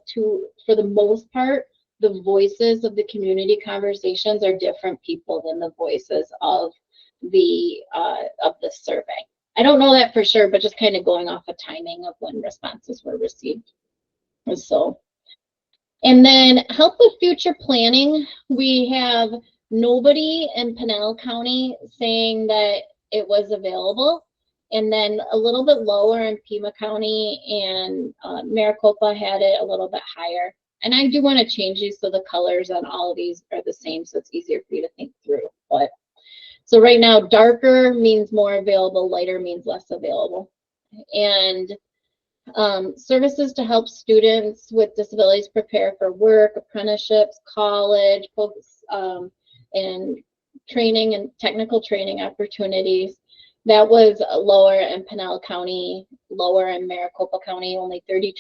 for the most part, the voices of the community conversations are different people than the voices of the survey. I don't know that for sure, but just kind of going off of timing of when responses were received. And then help with future planning. We have nobody in Pinal County saying that it was available. And then a little bit lower in Pima County, and Maricopa had it a little bit higher. And I do want to change these so the colors on all of these are the same, so it's easier for you to think through. But so right now, darker means more available, lighter means less available. And services to help students with disabilities prepare for work, apprenticeships, college, and training and technical training opportunities. That was lower in Pinal County, lower in Maricopa County. Only 32%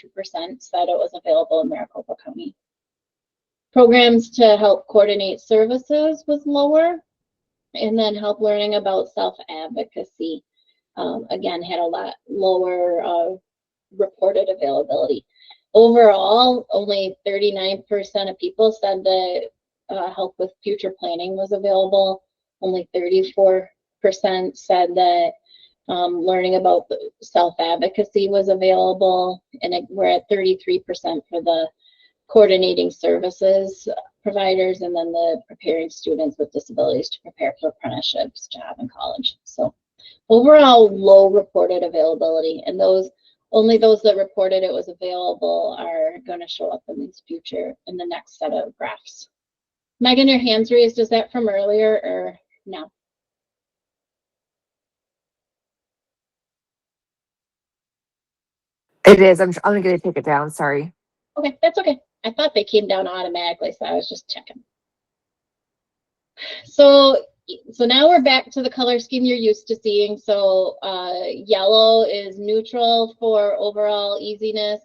said it was available in Maricopa County. Programs to help coordinate services was lower. And then help learning about self-advocacy, again, had a lot lower reported availability. Overall, only 39% of people said that help with future planning was available. Only 34% said that learning about self-advocacy was available. And we're at 33% for the coordinating services providers, and then the preparing students with disabilities to prepare for apprenticeships, job, and college. So overall, low reported availability, and only those that reported it was available are going to show up in the next set of graphs. Megan, your hand's raised. Is that from earlier or no? It is. I'm going to take it down. Sorry. Okay, that's okay. I thought they came down automatically, so I was just checking. So now we're back to the color scheme you're used to seeing. So yellow is neutral for overall easiness,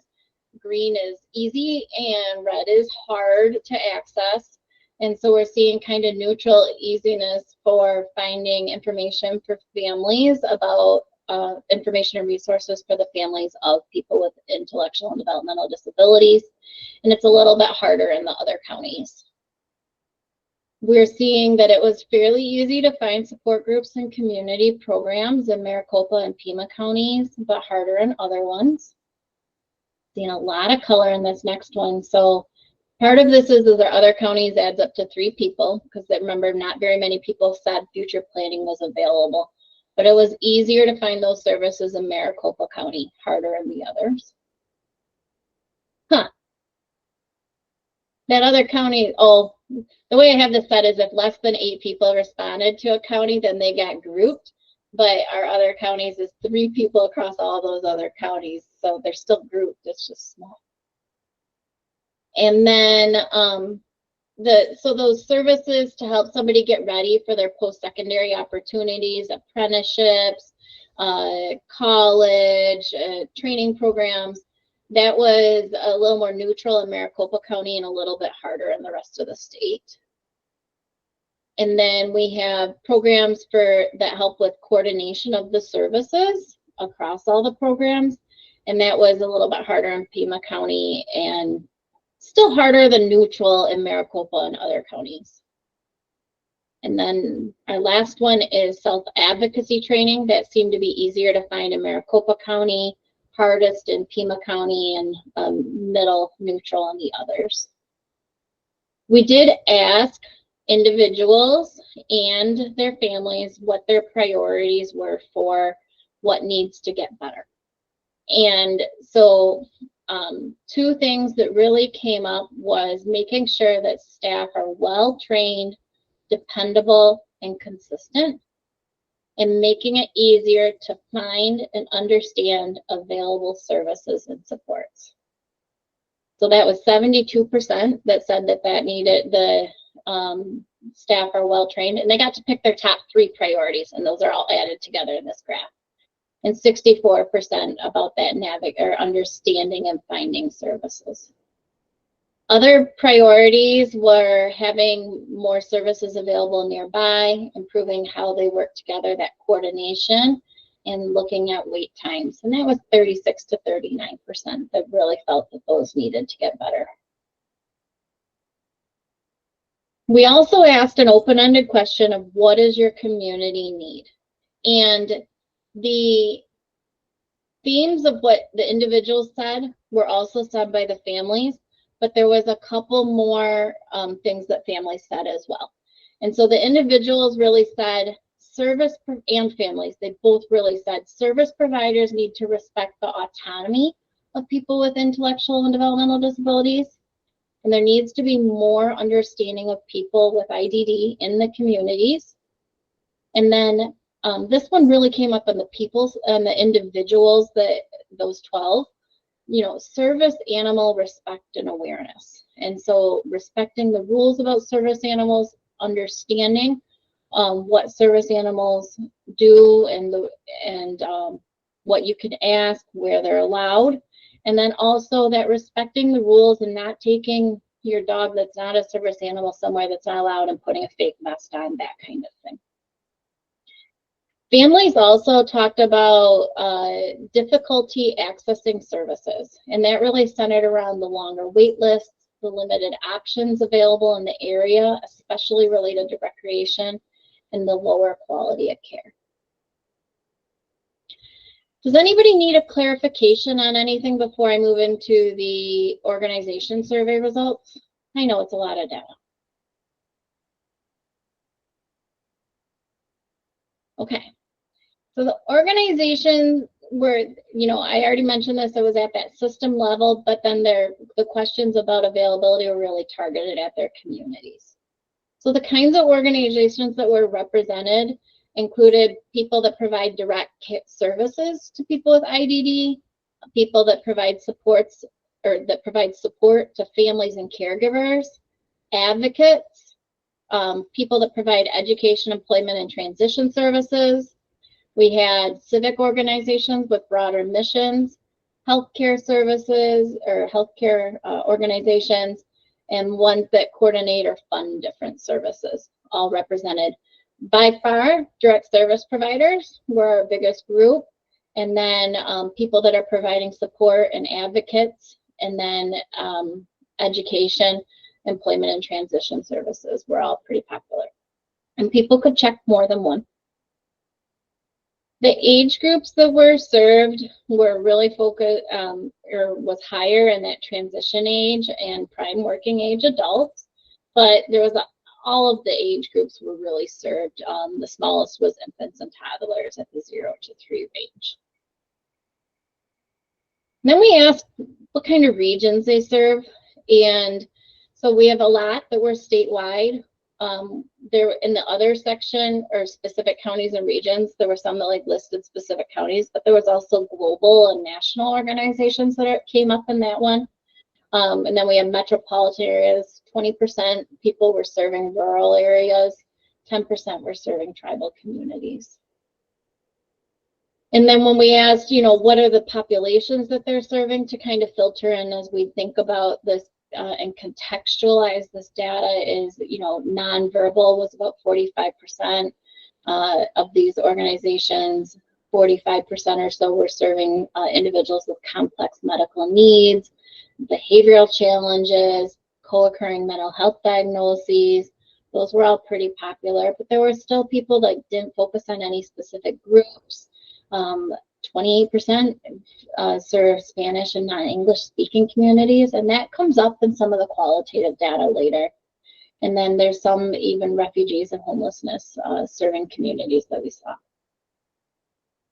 green is easy, and red is hard to access. And so we're seeing kind of neutral easiness for finding information for families about information and resources for the families of people with intellectual and developmental disabilities. And it's a little bit harder in the other counties. We're seeing that it was fairly easy to find support groups and community programs in Maricopa and Pima counties, but harder in other ones. Seeing a lot of color in this next one. So part of this is our other counties adds up to 3 people, because remember, not very many people said future planning was available. But it was easier to find those services in Maricopa County, harder in the others. That other county, the way I have this set is if less than 8 people responded to a county, then they got grouped. But our other counties is 3 people across all those other counties. So they're still grouped, it's just small. And then so those services to help somebody get ready for their post-secondary opportunities, apprenticeships, college, training programs, that was a little more neutral in Maricopa County and a little bit harder in the rest of the state. And then we have programs that help with coordination of the services across all the programs. And that was a little bit harder in Pima County and Still harder than neutral in Maricopa and other counties. And then our last one is self-advocacy training that seemed to be easier to find in Maricopa County, hardest in Pima County, and middle neutral in the others. We did ask individuals and their families what their priorities were for what needs to get better. And so two things that really came up was making sure that staff are well-trained, dependable, and consistent, and making it easier to find and understand available services and supports. So that was 72% that said that needed the staff are well-trained, and they got to pick their top 3 priorities, and those are all added together in this graph. And 64% about that understanding and finding services. Other priorities were having more services available nearby, improving how they work together, that coordination, and looking at wait times. And that was 36 to 39% that really felt that those needed to get better. We also asked an open-ended question of what does your community need? And the themes of what the individuals said were also said by the families, but there was a couple more things that families said as well. And so the individuals really said service, and families, they both really said service providers need to respect the autonomy of people with intellectual and developmental disabilities. And there needs to be more understanding of people with IDD in the communities. And then this one really came up in the people's and the individuals, those 12, service animal respect and awareness. And so respecting the rules about service animals, understanding what service animals do and what you can ask, where they're allowed. And then also that respecting the rules and not taking your dog that's not a service animal somewhere that's not allowed and putting a fake vest on, that kind of thing. Families also talked about difficulty accessing services, and that really centered around the longer wait lists, the limited options available in the area, especially related to recreation, and the lower quality of care. Does anybody need a clarification on anything before I move into the organization survey results? I know it's a lot of data. Okay. So the organizations were, I already mentioned this, it was at that system level, but then the questions about availability were really targeted at their communities. So the kinds of organizations that were represented included people that provide direct services to people with IDD, people that provide supports or that provide support to families and caregivers, advocates, people that provide education, employment, and transition services. We had civic organizations with broader missions, healthcare services or healthcare organizations, and ones that coordinate or fund different services, all represented. By far, direct service providers were our biggest group, and then people that are providing support and advocates, and then education, employment, and transition services were all pretty popular. And people could check more than one. The age groups that were served were really focused, or was higher in that transition age and prime working age adults, but there was all of the age groups were really served. The smallest was infants and toddlers at the 0 to 3 range. Then we asked what kind of regions they serve, and so we have a lot that were statewide. There in the other section or specific counties and regions, there were some that listed specific counties, but there was also global and national organizations that came up in that one. And then we have metropolitan areas. 20% people were serving rural areas, 10% were serving tribal communities. And then when we asked, what are the populations that they're serving to kind of filter in as we think about this and contextualize this data is, nonverbal was about 45% of these organizations. 45% or so were serving individuals with complex medical needs, behavioral challenges, co-occurring mental health diagnoses. Those were all pretty popular, but there were still people that didn't focus on any specific groups. 28% serve Spanish and non-English speaking communities, and that comes up in some of the qualitative data later. And then there's some even refugees and homelessness serving communities that we saw.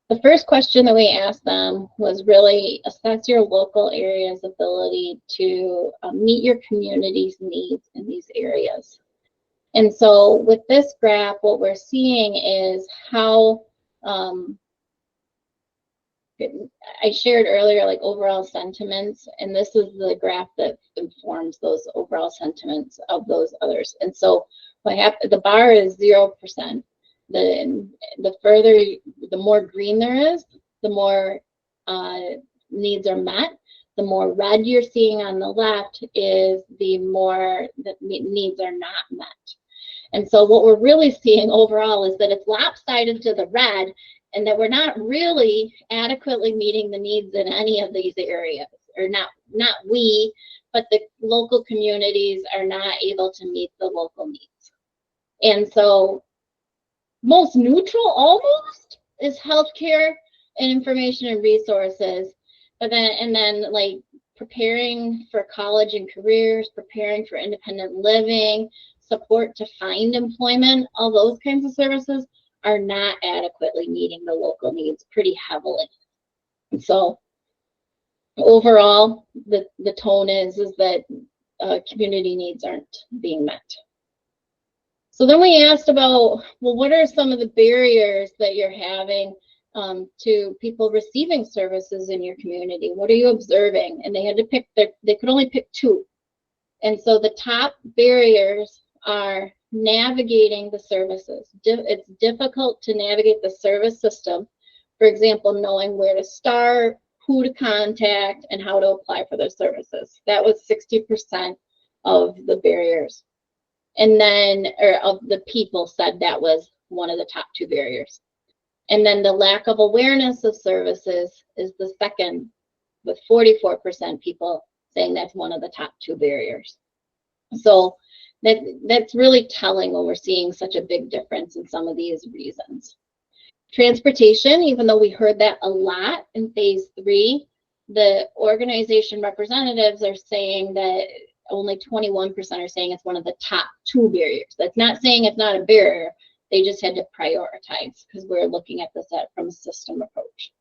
The first question that we asked them was really assess your local area's ability to meet your community's needs in these areas. And so with this graph, what we're seeing is how I shared earlier, like overall sentiments, and this is the graph that informs those overall sentiments of those others. And so what happened, the bar is 0%. The further, the more green there is, the more needs are met. The more red you're seeing on the left is the more that needs are not met. And so what we're really seeing overall is that it's lopsided to the red, and that we're not really adequately meeting the needs in any of these areas, or not we, but the local communities are not able to meet the local needs. And so most neutral almost is healthcare and information and resources, but then like preparing for college and careers, preparing for independent living, support to find employment, all those kinds of services are not adequately meeting the local needs pretty heavily. And so overall, the tone is that community needs aren't being met. So then we asked about, well, what are some of the barriers that you're having to people receiving services in your community? What are you observing? And they had to pick, they could only pick 2. And so the top barriers are navigating the services. It's difficult to navigate the service system. For example, knowing where to start, who to contact, and how to apply for those services. That was 60% of the barriers. And then, or of the people said that was one of the top 2 barriers. And then the lack of awareness of services is the second, with 44% people saying that's one of the top 2 barriers. So that's really telling when we're seeing such a big difference in some of these reasons. Transportation, even though we heard that a lot in phase 3, the organization representatives are saying that only 21% are saying it's one of the top 2 barriers. That's not saying it's not a barrier. They just had to prioritize because we're looking at this from a system approach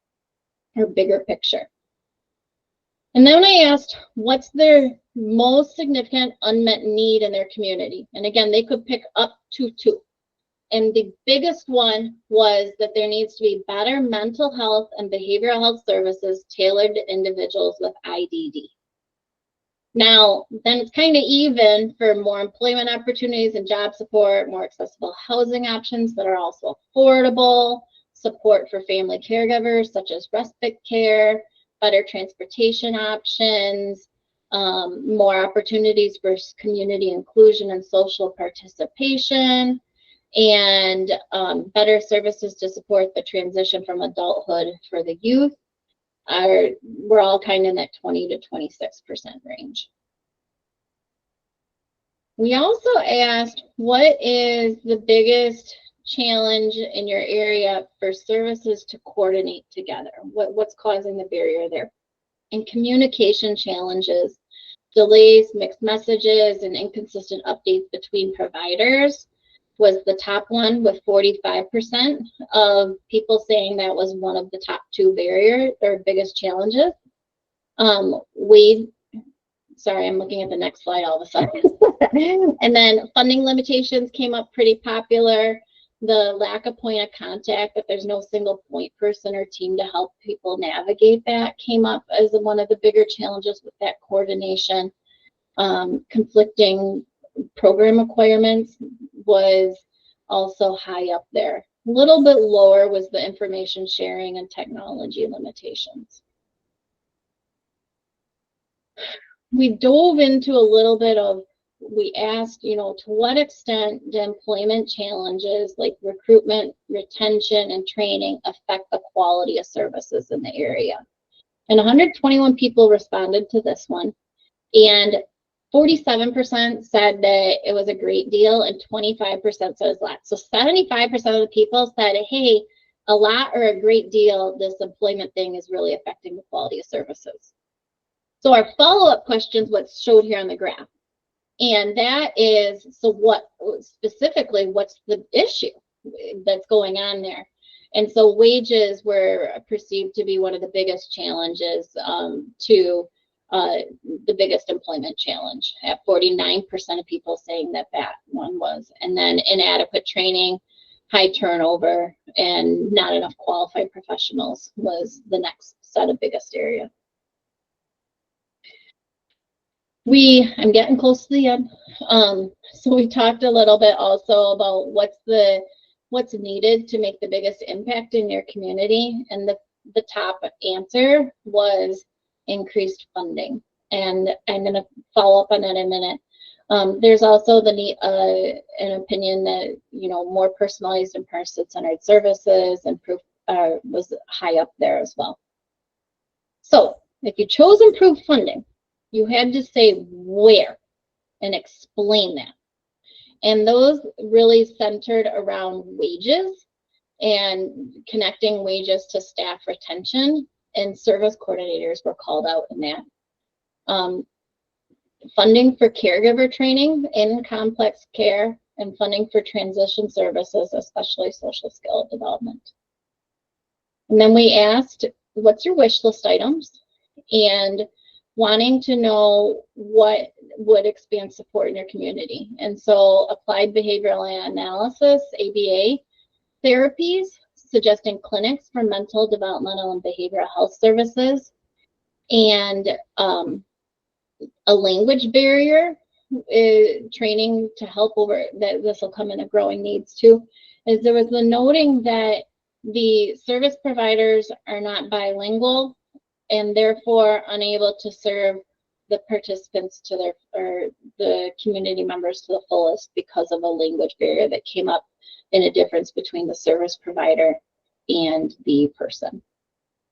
or bigger picture. And then I asked, what's their most significant unmet need in their community? And again, they could pick up to 2. And the biggest one was that there needs to be better mental health and behavioral health services tailored to individuals with IDD. Now, then it's kind of even for more employment opportunities and job support, more accessible housing options that are also affordable, support for family caregivers such as respite care, better transportation options, more opportunities for community inclusion and social participation, and better services to support the transition from adulthood for the youth. We're all kind of in that 20 to 26% range. We also asked, what is the biggest challenge in your area for services to coordinate together? What's causing the barrier there? And communication challenges, delays, mixed messages, and inconsistent updates between providers was the top one, with 45% of people saying that was one of the top 2 barriers or biggest challenges. Sorry, I'm looking at the next slide all of a sudden. And then funding limitations came up pretty popular. The lack of point of contact, that there's no single point person or team to help people navigate that, came up as one of the bigger challenges with that coordination. Conflicting program requirements was also high up there. A little bit lower was the information sharing and technology limitations. We dove into a little bit of, we asked, to what extent do employment challenges like recruitment, retention, and training affect the quality of services in the area? And 121 people responded to this one. And 47% said that it was a great deal, and 25% said it was a lot. So 75% of the people said, hey, a lot or a great deal, this employment thing is really affecting the quality of services. So our follow-up questions, what's showed here on the graph. And that is, so what specifically, what's the issue that's going on there? And so wages were perceived to be one of the biggest challenges to the biggest employment challenge, at 49% of people saying that that one was. And then inadequate training, high turnover, and not enough qualified professionals was the next set of biggest area. I'm getting close to the end. So we talked a little bit also about what's needed to make the biggest impact in your community. And the top answer was increased funding. And I'm going to follow up on that in a minute. There's also the need, an opinion that, more personalized and person-centered services and was high up there as well. So if you chose improved funding, you had to say where and explain that. And those really centered around wages and connecting wages to staff retention, and service coordinators were called out in that. Funding for caregiver training in complex care, and funding for transition services, especially social skill development. And then we asked, what's your wish list items? And wanting to know what would expand support in your community. And so applied behavioral analysis, ABA, therapies, suggesting clinics for mental, developmental, and behavioral health services, and a language barrier, training to help over that. This will come in a growing needs too, is there was the noting that the service providers are not bilingual and therefore unable to serve the participants to their, or the community members to the fullest because of a language barrier that came up in a difference between the service provider and the person.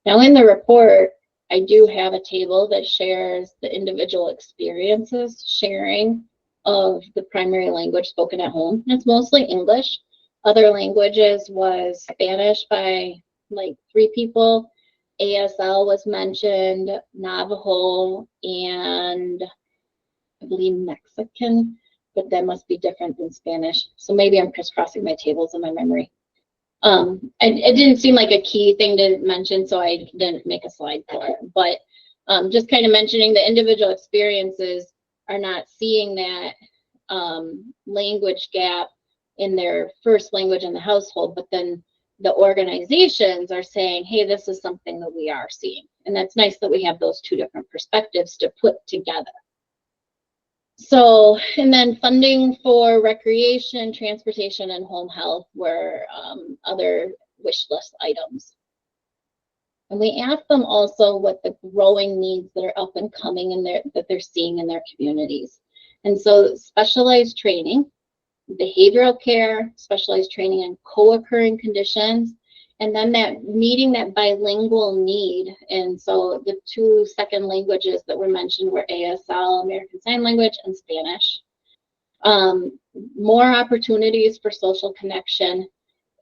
Now in the report, I do have a table that shares the individual experiences sharing of the primary language spoken at home. It's mostly English. Other languages was Spanish by like 3 people. ASL was mentioned, Navajo, and I believe Mexican, but that must be different than Spanish. So maybe I'm crisscrossing my tables in my memory. It didn't seem like a key thing to mention, so I didn't make a slide for it. But just kind of mentioning the individual experiences are not seeing that language gap in their first language in the household, but then the organizations are saying, hey, this is something that we are seeing. And that's nice that we have those 2 different perspectives to put together. So, and then funding for recreation, transportation, and home health were other wish list items. And we asked them also what the growing needs that are up and coming in that they're seeing in their communities. And so specialized training, behavioral care, specialized training in co-occurring conditions, and then that meeting that bilingual need. And so the 2 second languages that were mentioned were ASL, American Sign Language, and Spanish. More opportunities for social connection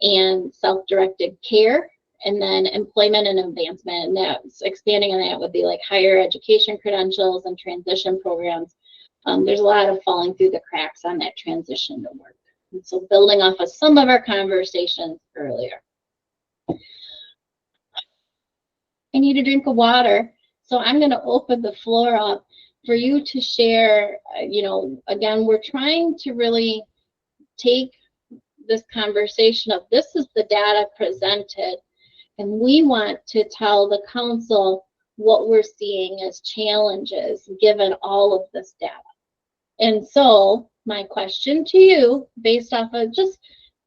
and self-directed care, and then employment and advancement. And that's expanding on that would be like higher education credentials and transition programs. There's a lot of falling through the cracks on that transition to work. And so building off of some of our conversations earlier. I need a drink of water. So I'm going to open the floor up for you to share. Again, we're trying to really take this conversation of this is the data presented, and we want to tell the council what we're seeing as challenges given all of this data. And so my question to you, based off of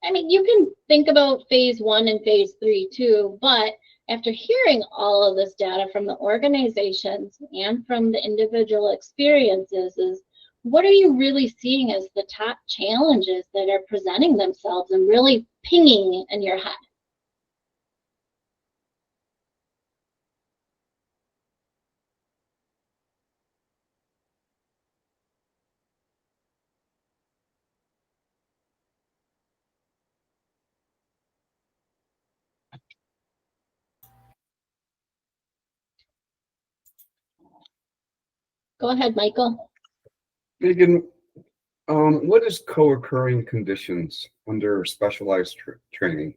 you can think about phase 1 and phase 3 too, but after hearing all of this data from the organizations and from the individual experiences, is what are you really seeing as the top challenges that are presenting themselves and really pinging in your head? Go ahead, Michael. Megan, what is co-occurring conditions under specialized training?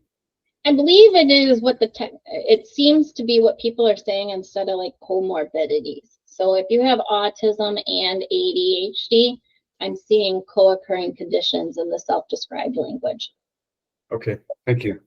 I believe it is what it seems to be what people are saying instead of like comorbidities. So if you have autism and ADHD, I'm seeing co-occurring conditions in the self-described language. Okay, thank you.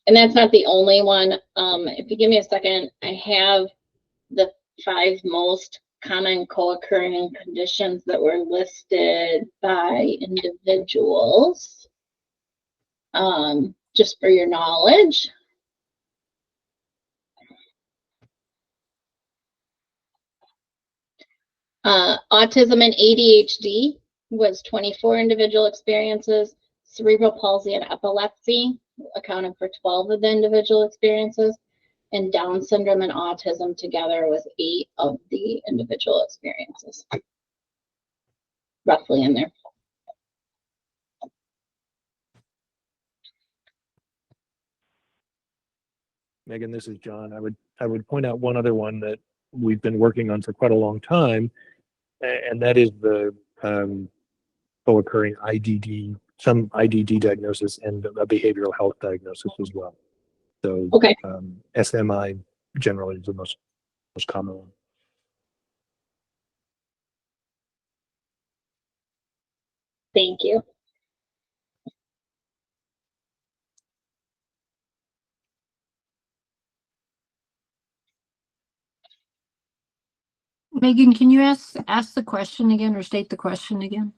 And that's not the only one. If you give me a second, I have the 5 most common co-occurring conditions that were listed by individuals. Just for your knowledge. Autism and ADHD was 24 individual experiences. Cerebral palsy and epilepsy accounted for 12 of the individual experiences. And Down syndrome and autism together was 8 of the individual experiences. Roughly in there. Megan, this is John. I would point out one other one that we've been working on for quite a long time, and that is the co-occurring IDD, some IDD diagnosis and a behavioral health diagnosis as well. So okay. SMI generally is the most common one. Thank you. Megan, can you ask the question again or state the question again?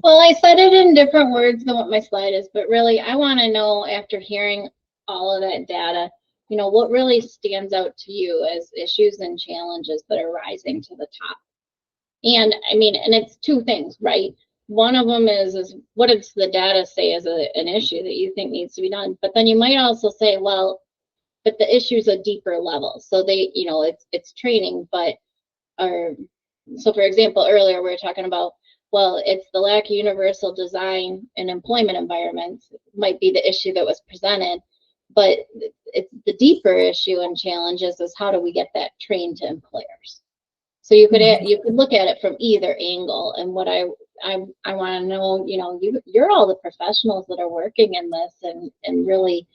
Well, I said it in different words than what my slide is, but really I want to know, after hearing all of that data, you know, what really stands out to you as issues and challenges that are rising to the top. And I mean, and it's 2 things, right? One of them is what does the data say as an issue that you think needs to be done? But then you might also say, well, but the issue's a deeper level. So they, you know, it's training, but so for example, earlier we were talking about, well, it's the lack of universal design in employment environments might be the issue that was presented, but it's the deeper issue and challenges is how do we get that trained to employers? So you could look at it from either angle. And what I want to know, you know, you're all the professionals that are working in this and really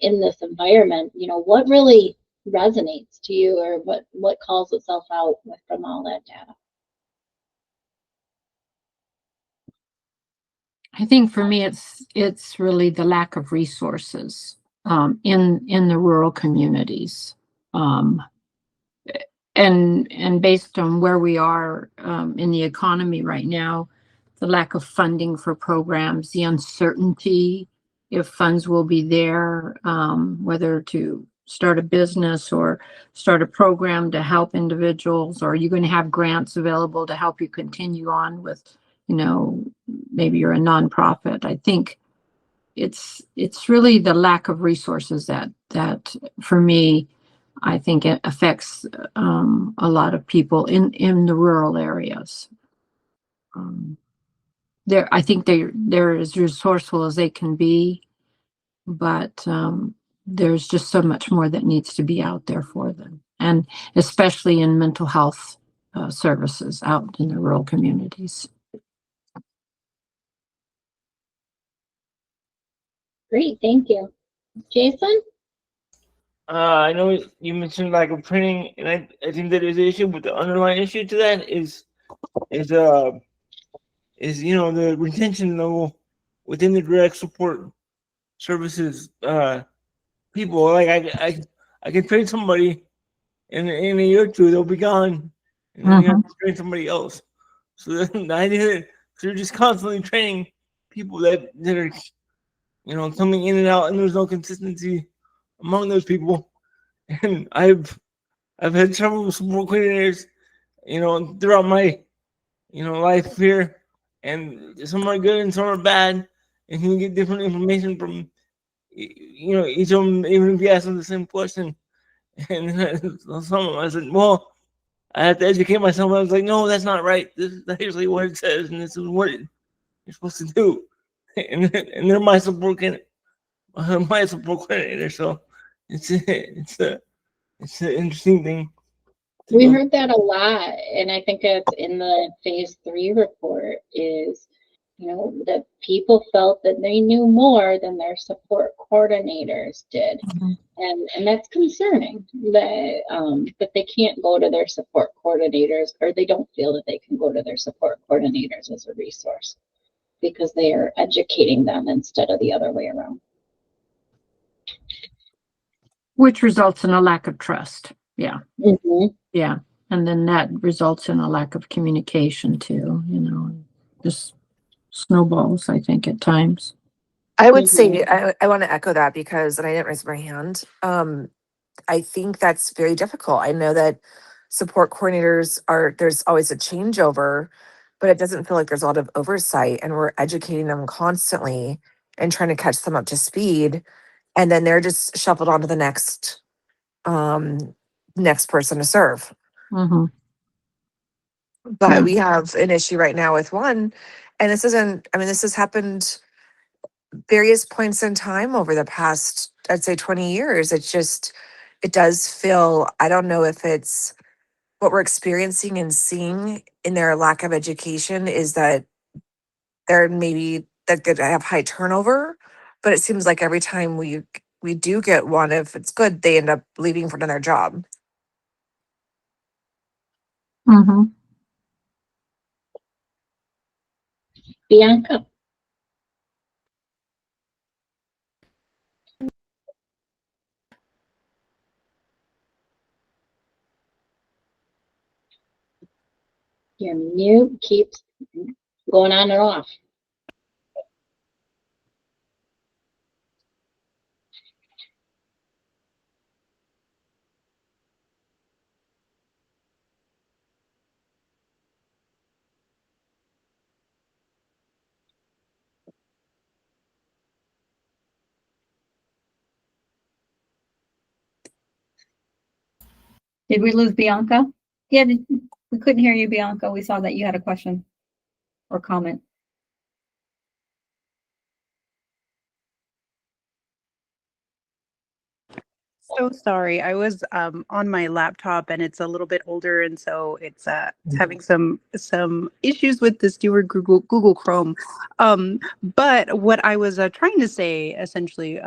in this environment, you know, what really resonates to you, or what calls itself out from all that data? I think for me, it's really the lack of resources in the rural communities, and based on where we are in the economy right now, the lack of funding for programs, the uncertainty if funds will be there, whether to start a business or start a program to help individuals, or are you going to have grants available to help you continue on with, you know, maybe you're a nonprofit. I think it's really the lack of resources that for me, I think it affects a lot of people in the rural areas. I think they're as resourceful as they can be, but there's just so much more that needs to be out there for them, and especially in mental health services out in the rural communities. Great, thank you. Jason? I know you mentioned lack of training, and I think that is the issue, but the underlying issue to that is you know, the retention level within the direct support services people. Like I can train somebody in a year or 2, they'll be gone, and then you have to train somebody else. So the idea that they're just constantly training people that are, you know, coming in and out, and there's no consistency among those people. And I've had several support coordinators, you know, throughout my, you know, life here, and some are good and some are bad, and you can get different information from, you know, each of them, even if you ask them the same question. And some of them, I said, well, I had to educate myself. I was like, no, that's not right. This is actually what it says, and this is what you're supposed to do. And they're my support coordinator. So it's an interesting thing. We heard that a lot, and I think it's in the phase 3 report is, that people felt that they knew more than their support coordinators did. Mhm. And that's concerning that they can't go to their support coordinators, or they don't feel that they can go to their support coordinators as a resource because they are educating them instead of the other way around. Which results in a lack of trust. Yeah. Mm-hmm. Yeah. And then that results in a lack of communication too, just snowballs, I think, at times. I would say I want to echo that because, and I didn't raise my hand. I think that's very difficult. I know that support coordinators there's always a changeover, but it doesn't feel like there's a lot of oversight, and we're educating them constantly and trying to catch them up to speed, and then they're just shuffled onto the next person to serve. Mm-hmm. But we have an issue right now with one, and this has happened various points in time over the past, I'd say 20 years. It does feel, I don't know if it's what we're experiencing and seeing in their lack of education is that they're maybe that could have high turnover, but it seems like every time we do get one, if it's good, they end up leaving for another job. Mm-hmm. Bianca. Your mute keeps going on and off. Did we lose Bianca? Yeah, we couldn't hear you, Bianca. We saw that you had a question or comment. So sorry. I was on my laptop and it's a little bit older, and so it's having some issues with this newer Google Chrome. But what I was trying to say essentially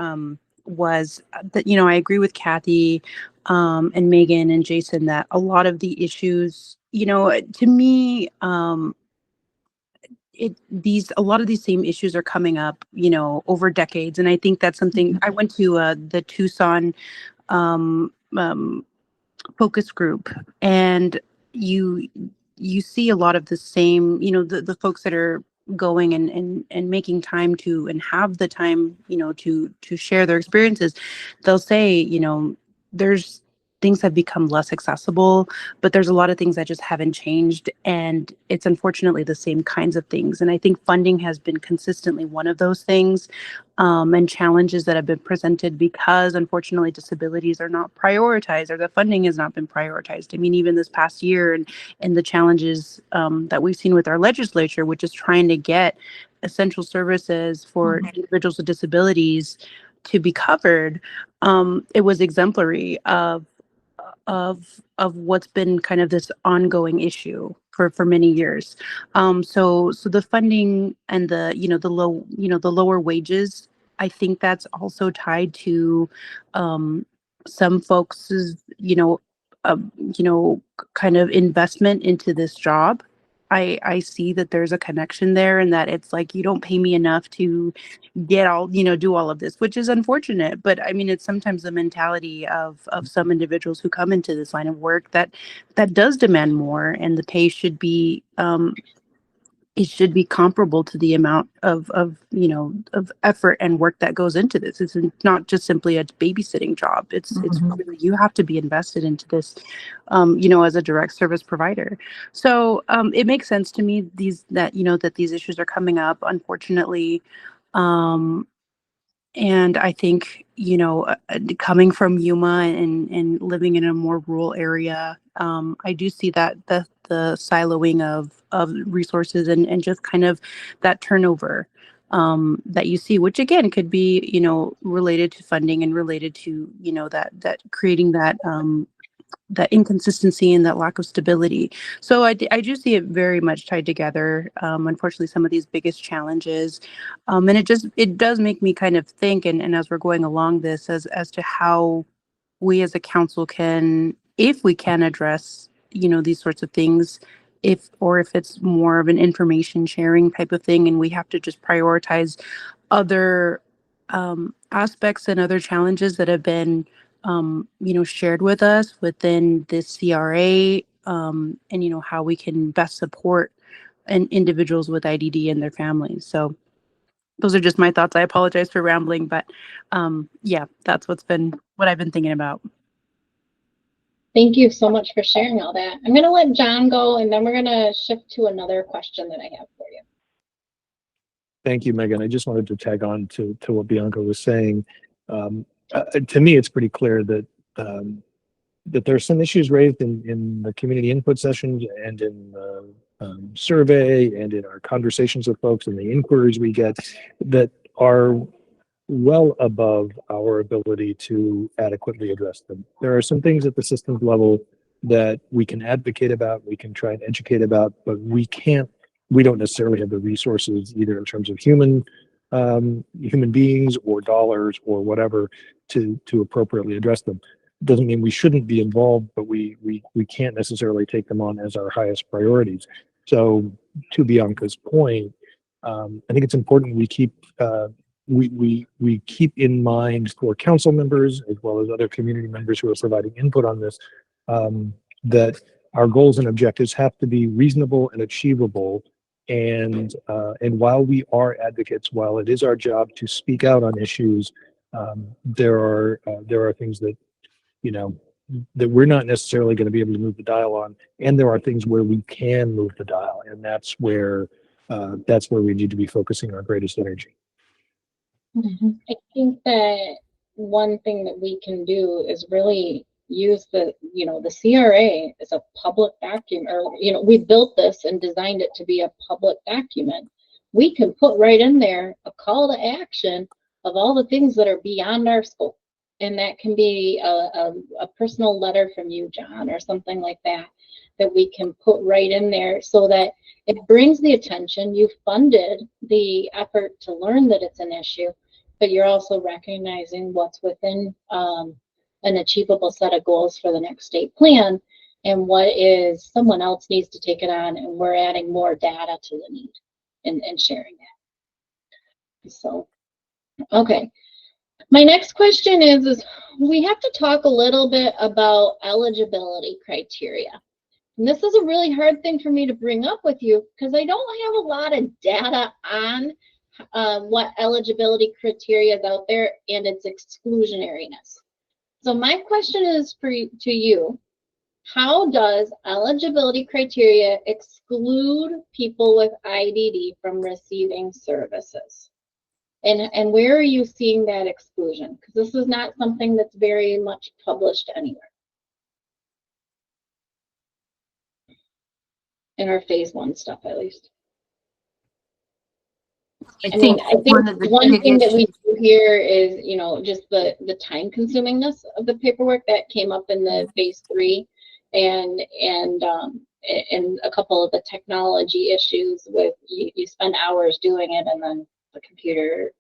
was that I agree with Kathy and Megan and Jason that a lot of the issues, to me, a lot of these same issues are coming up, over decades, and I think that's something. I went to the Tucson um, focus group, and you see a lot of the same, the folks that are going and making time to and have the time, to share their experiences. They'll say, there's things have become less accessible, but there's a lot of things that just haven't changed, and it's unfortunately the same kinds of things. And I think funding has been consistently one of those things, and challenges that have been presented because unfortunately disabilities are not prioritized, or the funding has not been prioritized. I mean, even this past year and the challenges that we've seen with our legislature, which is trying to get essential services for individuals with disabilities to be covered, it was exemplary of what's been kind of this ongoing issue for many years. So the funding and the the lower wages, I think that's also tied to some folks' uh, kind of investment into this job. I see that there's a connection there, and that it's like, you don't pay me enough to get all, do all of this, which is unfortunate. But I mean, it's sometimes the mentality of some individuals who come into this line of work that does demand more, and the pay should be it should be comparable to the amount of effort and work that goes into this. It's not just simply a babysitting job. It's really, you have to be invested into this, as a direct service provider. So it makes sense to me that these issues are coming up, unfortunately. And I think, coming from Yuma and living in a more rural area, I do see that the siloing of resources and just kind of that turnover that you see, which again could be, related to funding and related to, that creating that inconsistency and that lack of stability. So I do see it very much tied together. Unfortunately, some of these biggest challenges, and it does make me kind of think, and as we're going along this, as to how we as a council can, if we can address, these sorts of things, if it's more of an information sharing type of thing, and we have to just prioritize other aspects and other challenges that have been shared with us within this CRA, and how we can best support individuals with IDD and their families. So those are just my thoughts. I apologize for rambling, but yeah, that's what I've been thinking about. Thank you so much for sharing all that. I'm going to let John go, and then we're going to shift to another question that I have for you. Thank you, Megan. I just wanted to tag on to what Bianca was saying. To me, it's pretty clear that that there are some issues raised in the community input sessions and in the survey and in our conversations with folks and the inquiries we get that are well above our ability to adequately address them. There are some things at the systems level that we can advocate about, we can try and educate about, but we don't necessarily have the resources either in terms of human beings or dollars or whatever to appropriately address them. Doesn't mean we shouldn't be involved, but we can't necessarily take them on as our highest priorities. So to Bianca's point, I think it's important we keep we keep in mind for council members as well as other community members who are providing input on this, that our goals and objectives have to be reasonable and achievable. And while we are advocates, while it is our job to speak out on issues, there are things that that we're not necessarily going to be able to move the dial on, and there are things where we can move the dial, and that's where we need to be focusing our greatest energy. I think that one thing that we can do is really use the CRA as a public document, or we built this and designed it to be a public document. We can put right in there a call to action of all the things that are beyond our scope, and that can be a personal letter from you, John, or something like that we can put right in there so that it brings the attention. You funded the effort to learn that it's an issue, but you're also recognizing what's within an achievable set of goals for the next state plan, and what is someone else needs to take it on, and we're adding more data to the need and sharing that. So, okay. My next question is we have to talk a little bit about eligibility criteria. And this is a really hard thing for me to bring up with you because I don't have a lot of data on what eligibility criteria is out there and its exclusionariness. So my question is to you, how does eligibility criteria exclude people with IDD from receiving services? And where are you seeing that exclusion? Because this is not something that's very much published anywhere. In our phase 1 stuff, at least. I think one thing that we do here is, just the time consumingness of the paperwork that came up in the phase 3, and a couple of the technology issues with you spend hours doing it and then the computer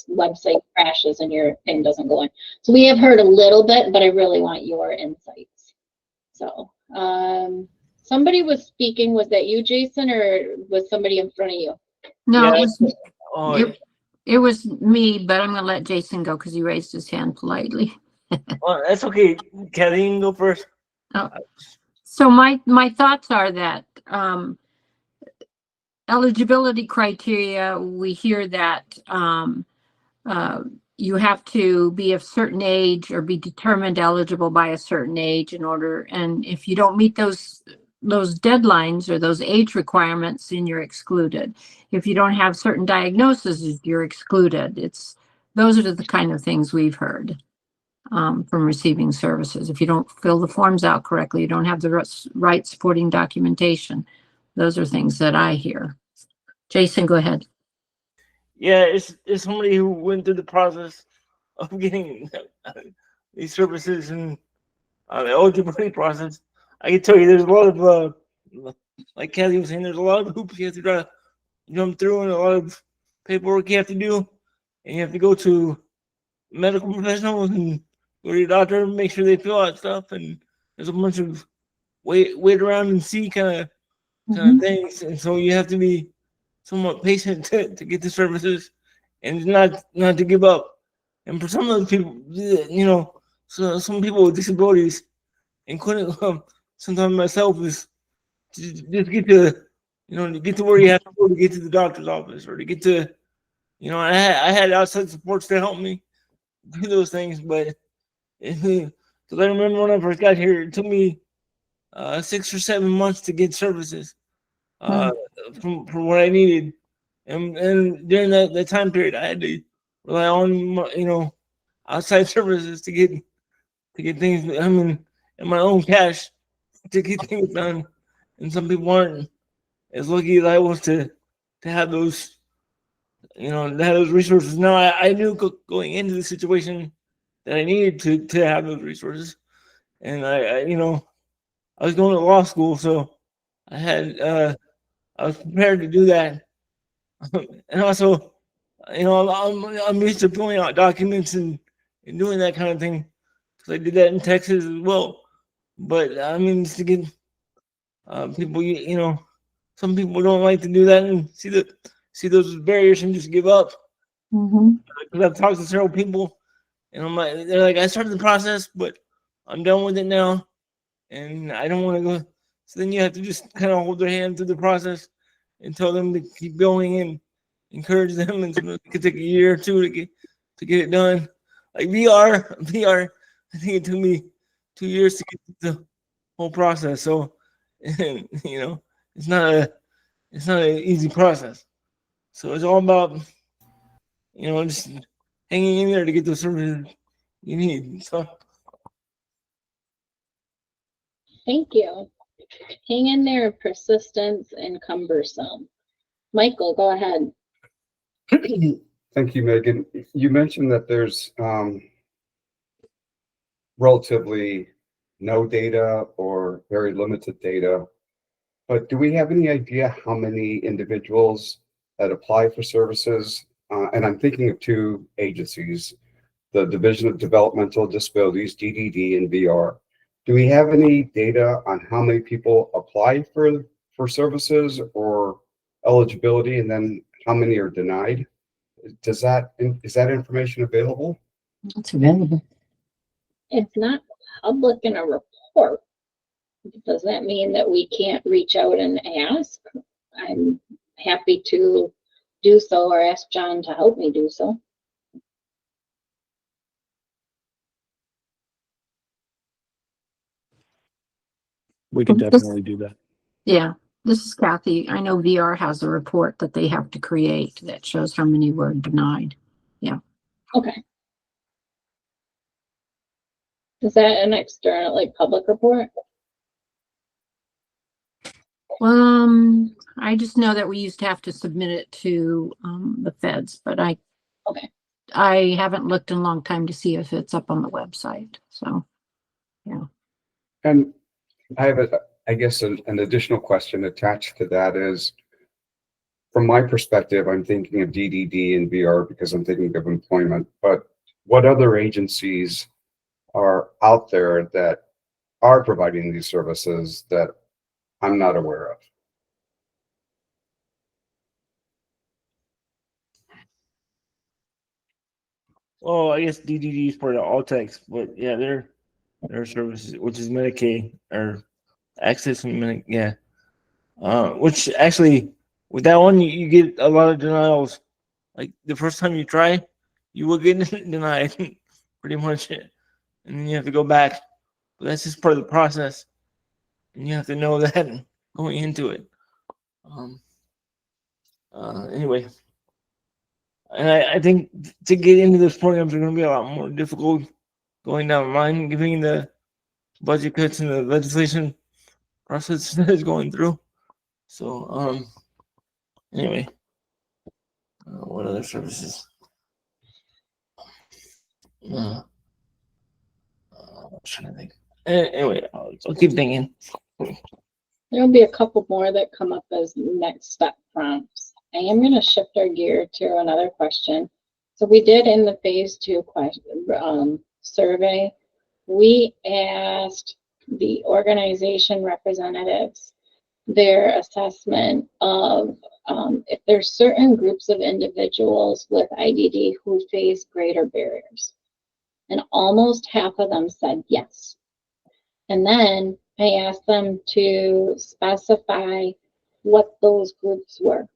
website crashes and your thing doesn't go in. So we have heard a little bit, but I really want your insights. So somebody was speaking. Was that you, Jason, or was somebody in front of you? No, Yeah. it was me, but I'm going to let Jason go because he raised his hand politely. Well, that's okay. Kelly, you can go first. Oh. So my thoughts are that eligibility criteria, we hear that you have to be of certain age or be determined eligible by a certain age in order, and if you don't meet those deadlines or those age requirements, then you're excluded. If you don't have certain diagnoses, you're excluded. It's Those are the kind of things we've heard from receiving services. If you don't fill the forms out correctly, you don't have the right supporting documentation. Those are things that I hear. Jason, go ahead. Yeah, it's somebody who went through the process of getting these services and the eligibility process. I can tell you, there's a lot of like Kathy was saying, there's a lot of hoops you have to try to jump through, and a lot of paperwork you have to do, and you have to go to medical professionals and go to your doctor and make sure they fill out stuff, and there's a bunch of wait around and see kind of things, and so you have to be somewhat patient to get the services and not to give up. And for some of those people, so some people with disabilities, including sometimes myself, is to just get to get to where you have to go to get to the doctor's office, or to get to, I had outside supports to help me do those things, but because I remember when I first got here, it took me 6 or 7 months to get services from what I needed, and during that time period, I had to rely on outside services to get things. I mean, in my own cash to get things done, and some people aren't as lucky as I was to have those, to have those resources. Now I knew going into the situation that I needed to have those resources, and I was going to law school, so I was prepared to do that, and also, I'm used to filling out documents and doing that kind of thing because I did that in Texas as well. But I mean, just to get people, some people don't like to do that and see those barriers and just give up. Because I've talked to several people, and they're like, I started the process, but I'm done with it now, and I don't want to go. So then you have to just kind of hold their hand through the process and tell them to keep going and encourage them. And it could take a year or two to get it done. Like VR, I think it took me 2 years to get the whole process. So, and, it's not an easy process. So it's all about, just hanging in there to get the services you need. So Thank you. Hang in there, persistence and cumbersome. Michael, go ahead. Thank you, Megan. You mentioned that there's relatively no data or very limited data, but do we have any idea how many individuals that apply for services? And I'm thinking of two agencies, the Division of Developmental Disabilities, DDD, and VR. Do we have any data on how many people apply for services or eligibility, and then how many are denied? Is that information available? It's available. It's not public in a report. Does that mean that we can't reach out and ask? I'm happy to do so, or ask John to help me do so. We can definitely do that. Yeah, this is Kathy. I know VR has a report that they have to create that shows how many were denied. Yeah. Okay. Is that an external, like, public report? I just know that we used to have to submit it to the feds, but I haven't looked in a long time to see if it's up on the website. So, yeah. And I have I guess an additional question attached to that is, from my perspective, I'm thinking of DDD and VR because I'm thinking of employment, but what other agencies are out there that are providing these services that I'm not aware of? Well, I guess DDD is part of Altex, but yeah, their services, which is Medicaid or Access and Medicaid, yeah. Which actually, with that one, you get a lot of denials. Like the first time you try, you will get denied, pretty much, and then you have to go back. But that's just part of the process, and you have to know that going into it. Anyway, And I think to get into this program is going to be a lot more difficult going down the line, given the budget cuts and the legislation process that is going through. So, anyway, what other services? I'm trying to think. Anyway, I'll keep thinking. There'll be a couple more that come up as next step prompts. I am going to shift our gear to another question. So we did in the phase 2 question, survey, we asked the organization representatives their assessment of if there's certain groups of individuals with IDD who face greater barriers. And almost half of them said yes. And then I asked them to specify what those groups were.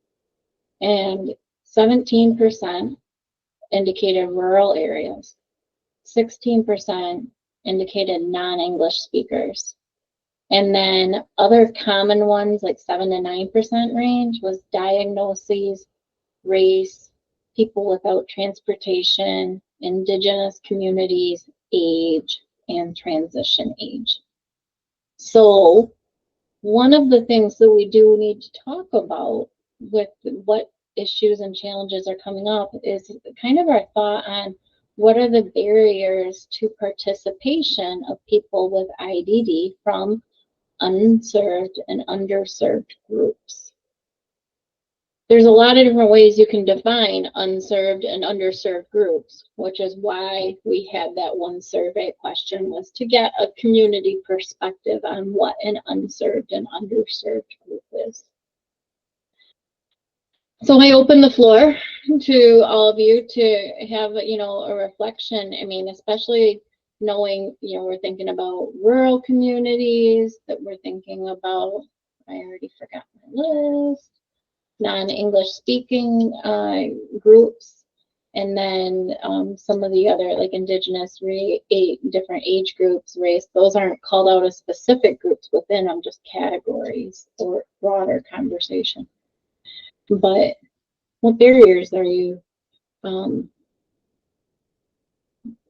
And 17% indicated rural areas, 16% indicated non-English speakers. And then other common ones, like 7 to 9% range, was diagnoses, race, people without transportation, indigenous communities, age, and transition age. So one of the things that we do need to talk about with what issues and challenges are coming up is kind of our thought on what are the barriers to participation of people with IDD from unserved and underserved groups. There's a lot of different ways you can define unserved and underserved groups, which is why we had that one survey question, was to get a community perspective on what an unserved and underserved group is. So I open the floor to all of you to have, a reflection. I mean, especially knowing, we're thinking about rural communities, that we're thinking about, I already forgot my list, non-English speaking groups, and then some of the other, like indigenous, different age groups, race. Those aren't called out as specific groups within them, just categories or broader conversation. But what barriers are you,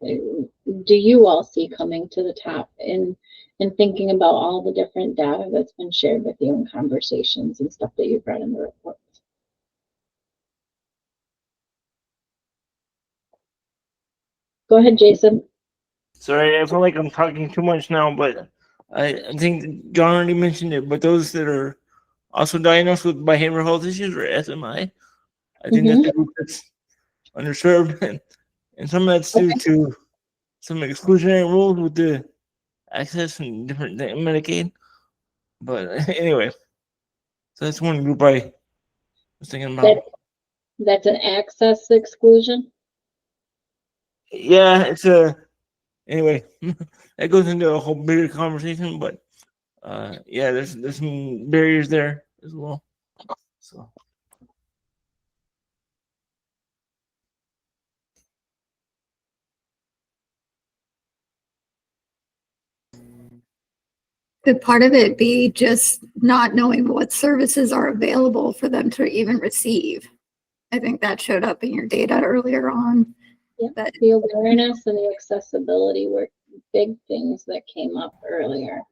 do you all see coming to the top in thinking about all the different data that's been shared with you in conversations and stuff that you've read in the report? Go ahead, Jason. Sorry, I feel like I'm talking too much now, but I think John already mentioned it. But those that are also diagnosed with behavioral health issues or SMI, I think that's a group that's underserved, and some of that's due to some exclusionary rules with the access and different Medicaid. But anyway, so that's one group I was thinking about. That's an access exclusion? Yeah, it's anyway, that goes into a whole bigger conversation, but yeah, there's some barriers there as well. So could part of it be just not knowing what services are available for them to even receive? I think that showed up in your data earlier on. Yeah, but the awareness and the accessibility were big things that came up earlier.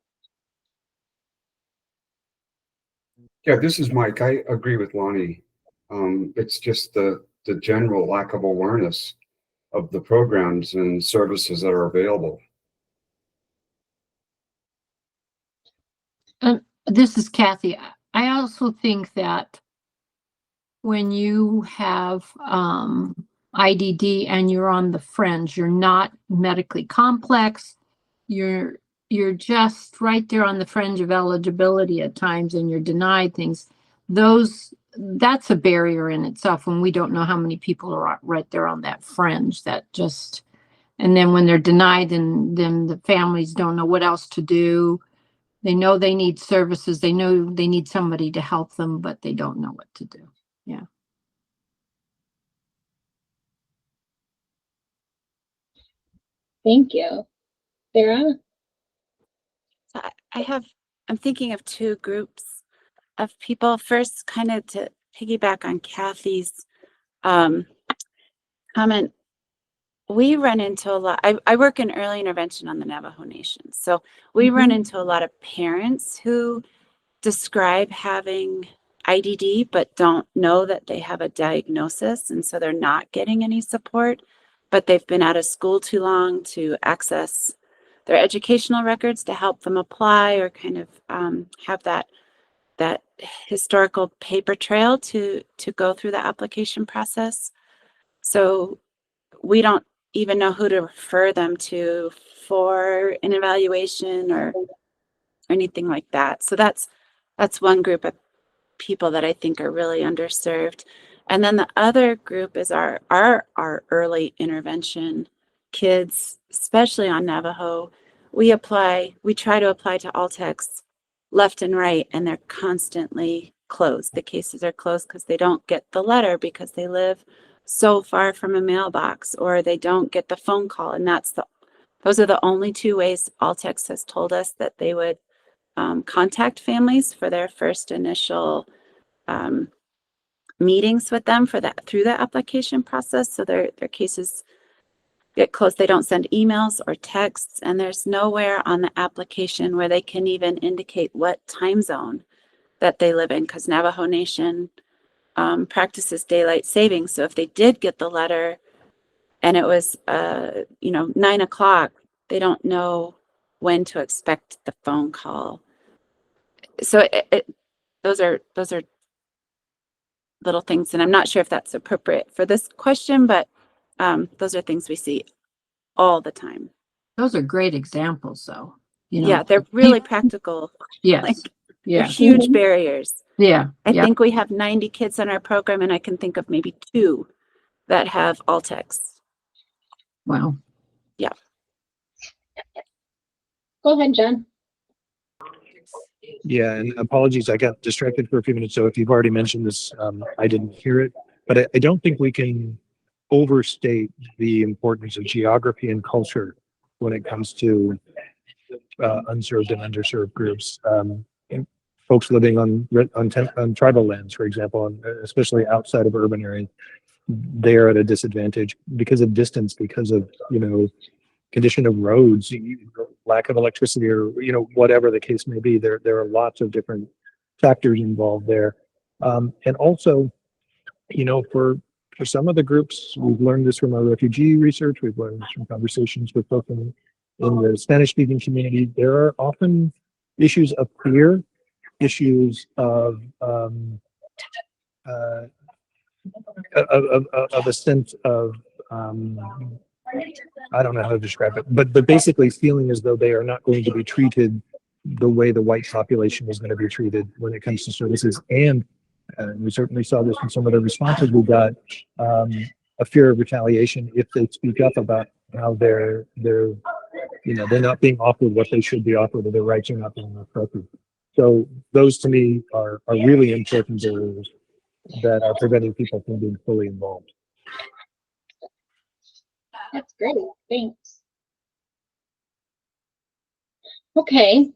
Yeah, this is Mike. I agree with Lonnie. It's just the general lack of awareness of the programs and services that are available. This is Kathy. I also think that when you have IDD and you're on the fringe, you're not medically complex, you're just right there on the fringe of eligibility at times, and you're denied things. That's a barrier in itself when we don't know how many people are right there on that fringe. That just, and then when they're denied, and then the families don't know what else to do. They know they need services. They know they need somebody to help them, but they don't know what to do. Yeah. Thank you. Sarah? I'm thinking of two groups of people. First, kind of to piggyback on Kathy's comment. We run into a lot. I work in early intervention on the Navajo Nation. So we run into a lot of parents who describe having IDD, but don't know that they have a diagnosis. And so they're not getting any support, but they've been out of school too long to access their educational records to help them apply or kind of have that historical paper trail to go through the application process. So we don't even know who to refer them to for an evaluation or anything like that. So that's one group of people that I think are really underserved. And then the other group is our early intervention kids, especially on Navajo. We try to apply to Altex left and right, and they're constantly closed. The cases are closed because they don't get the letter because they live so far from a mailbox, or they don't get the phone call. And those are the only two ways Altex has told us that they would contact families for their first initial meetings with them through the application process. So their cases get closed. They don't send emails or texts, and there's nowhere on the application where they can even indicate what time zone that they live in, because Navajo Nation practices daylight savings. So if they did get the letter and it was 9 o'clock, they don't know when to expect the phone call. So those are little things, and I'm not sure if that's appropriate for this question, but those are things we see all the time. Those are great examples, though. Yeah, they're really practical. Yes. Like, Yeah. they're huge barriers. Yeah. I think we have 90 kids in our program, and I can think of maybe 2 that have Altex. Wow. Yeah. Go ahead, John. Yeah, and apologies, I got distracted for a few minutes. So if you've already mentioned this, I didn't hear it, but I don't think we can overstate the importance of geography and culture when it comes to unserved and underserved groups. And folks living on tribal lands, for example, and especially outside of urban areas, they're at a disadvantage because of distance, because of condition of roads, lack of electricity, or whatever the case may be. There are lots of different factors involved there, and also, for some of the groups, we've learned this from our refugee research. We've learned this from conversations with folks in the Spanish-speaking community. There are often issues of fear, issues of a sense of I don't know how to describe it, but basically feeling as though they are not going to be treated the way the white population is going to be treated when it comes to services. And we certainly saw this in some of the responses we got, a fear of retaliation if they speak up about how they're not being offered what they should be offered, or their rights are not being appropriate. So those to me are really important areas that are preventing people from being fully involved. That's great. Thanks. Okay.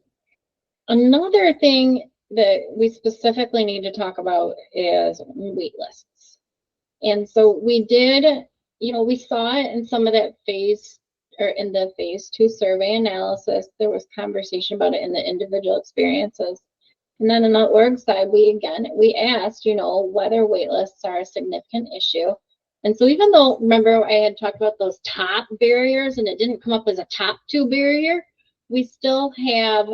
Another thing that we specifically need to talk about is wait lists. And so we did, we saw it in some of that in the phase 2 survey analysis. There was conversation about it in the individual experiences. And then on the org side, we asked, whether wait lists are a significant issue. And so even though, remember, I had talked about those top barriers and it didn't come up as a top 2 barrier, we still have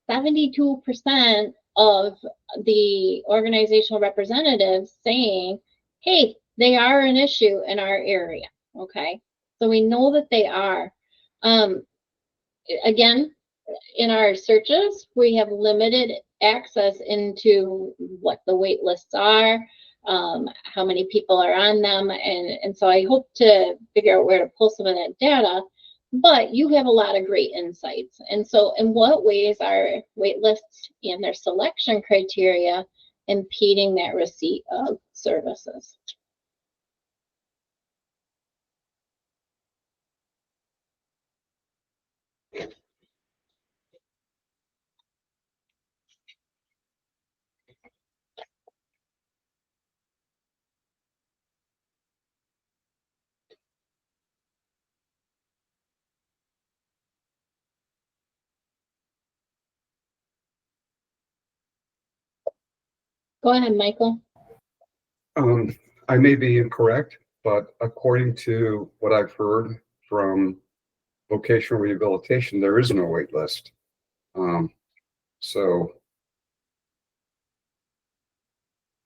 72% of the organizational representatives saying, hey, they are an issue in our area. Okay, so we know that they are. Again, in our searches, we have limited access into what the wait lists are, how many people are on them, and so I hope to figure out where to pull some of that data. But you have a lot of great insights. And so in what ways are wait lists and their selection criteria impeding that receipt of services? Go ahead, Michael. I may be incorrect, but according to what I've heard from vocational rehabilitation, there is no wait list. So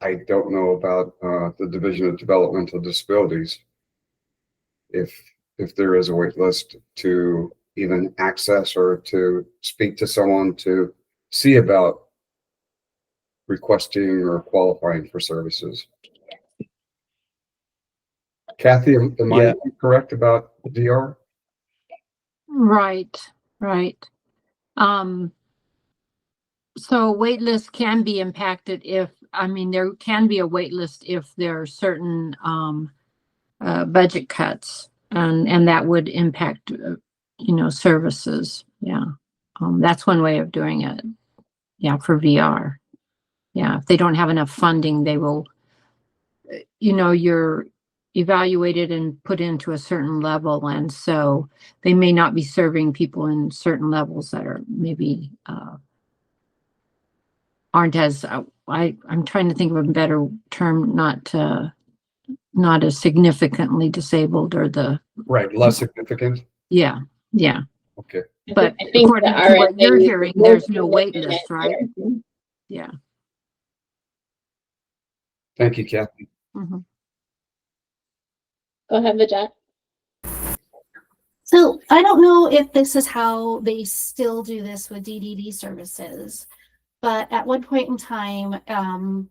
I don't know about the Division of Developmental Disabilities, if there is a wait list to even access or to speak to someone to see about requesting or qualifying for services. Kathy, am Yeah. I correct about DR? Right, right. So wait list can be impacted if, I mean, there can be a wait list if there are certain budget cuts, and that would impact, services. Yeah. That's one way of doing it. Yeah, for VR. Yeah, if they don't have enough funding, they will, you're evaluated and put into a certain level, and so they may not be serving people in certain levels that are maybe aren't as I'm trying to think of a better term, not as significantly disabled, or the Right, less significant. yeah. Okay. But I think according the to what you're RSA hearing, would there's be no wait looking list, at right? here. Yeah. Thank you, Kathy. Mm-hmm. Go ahead, Vijay. So I don't know if this is how they still do this with DDD services, but at one point in time,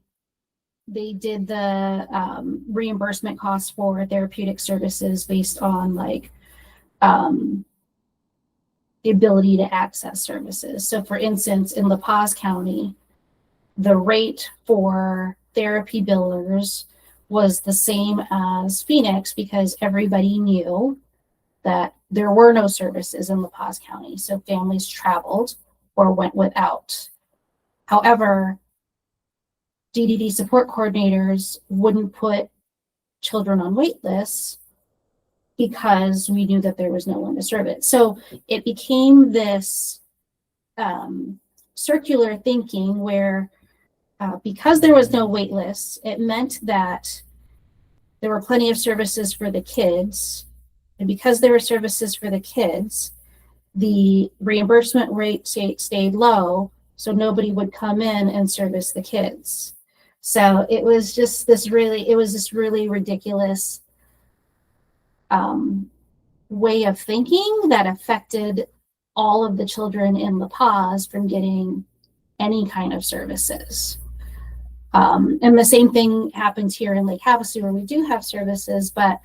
they did the reimbursement costs for therapeutic services based on like the ability to access services. So for instance, in La Paz County, the rate for therapy billers was the same as Phoenix because everybody knew that there were no services in La Paz County. So families traveled or went without. However, DDD support coordinators wouldn't put children on wait lists because we knew that there was no one to serve it. So it became this circular thinking where because there was no wait lists, it meant that there were plenty of services for the kids. And because there were services for the kids, the reimbursement rate stayed low, so nobody would come in and service the kids. So it was just this really ridiculous way of thinking that affected all of the children in La Paz from getting any kind of services. And the same thing happens here in Lake Havasu, where we do have services, but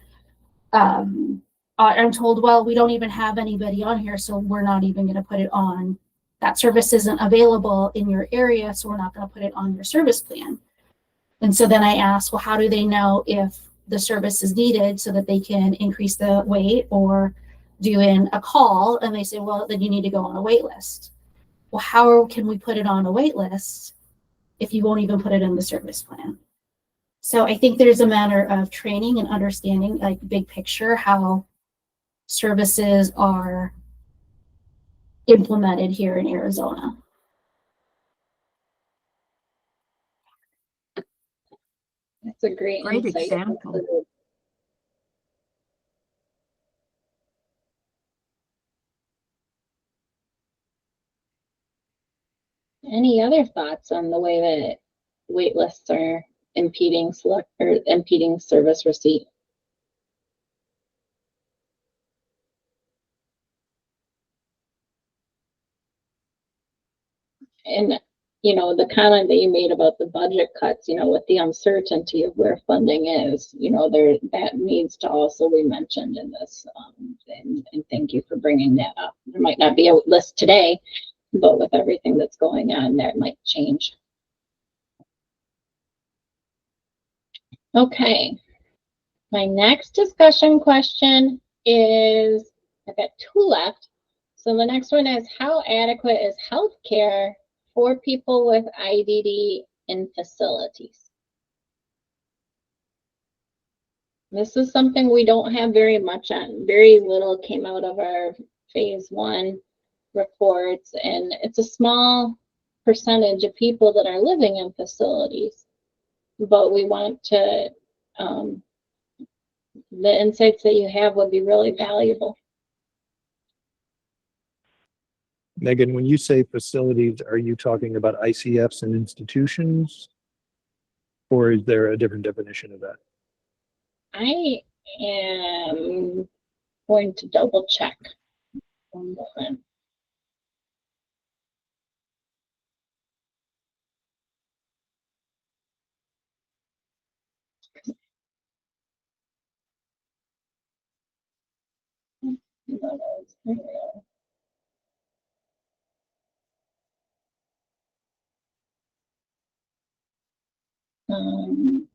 I'm told, well, we don't even have anybody on here, so we're not even going to put it on. That service isn't available in your area, so we're not going to put it on your service plan. And so then I asked, well, how do they know if the service is needed so that they can increase the wait or do in a call? And they say, well, then you need to go on a wait list. Well, how can we put it on a wait list if you won't even put it in the service plan? So I think there's a matter of training and understanding, like big picture, how services are implemented here in Arizona. That's a great insight. example. Any other thoughts on the way that wait lists are impeding service receipt? And the comment that you made about the budget cuts, with the uncertainty of where funding is, that needs to also be mentioned in this. And thank you for bringing that up. There might not be a list today, but with everything that's going on, that might change. Okay. My next discussion question is, I've got two left. So the next one is, how adequate is healthcare for people with IDD in facilities? This is something we don't have very much on. Very little came out of our phase 1 reports, and it's a small percentage of people that are living in facilities. but we want to, the insights that you have would be really valuable. Megan, when you say facilities, are you talking about ICFs and institutions? Or is there a different definition of that? I am going to double check. One moment. Um,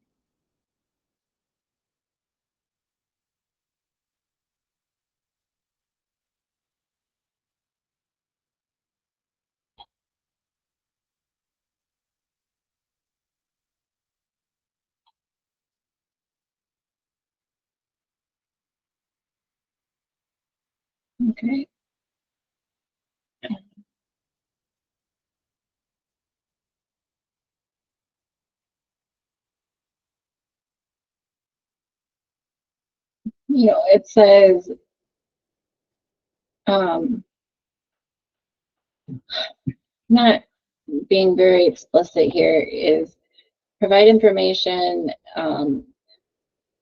okay. You know, it says, not being very explicit here, is provide information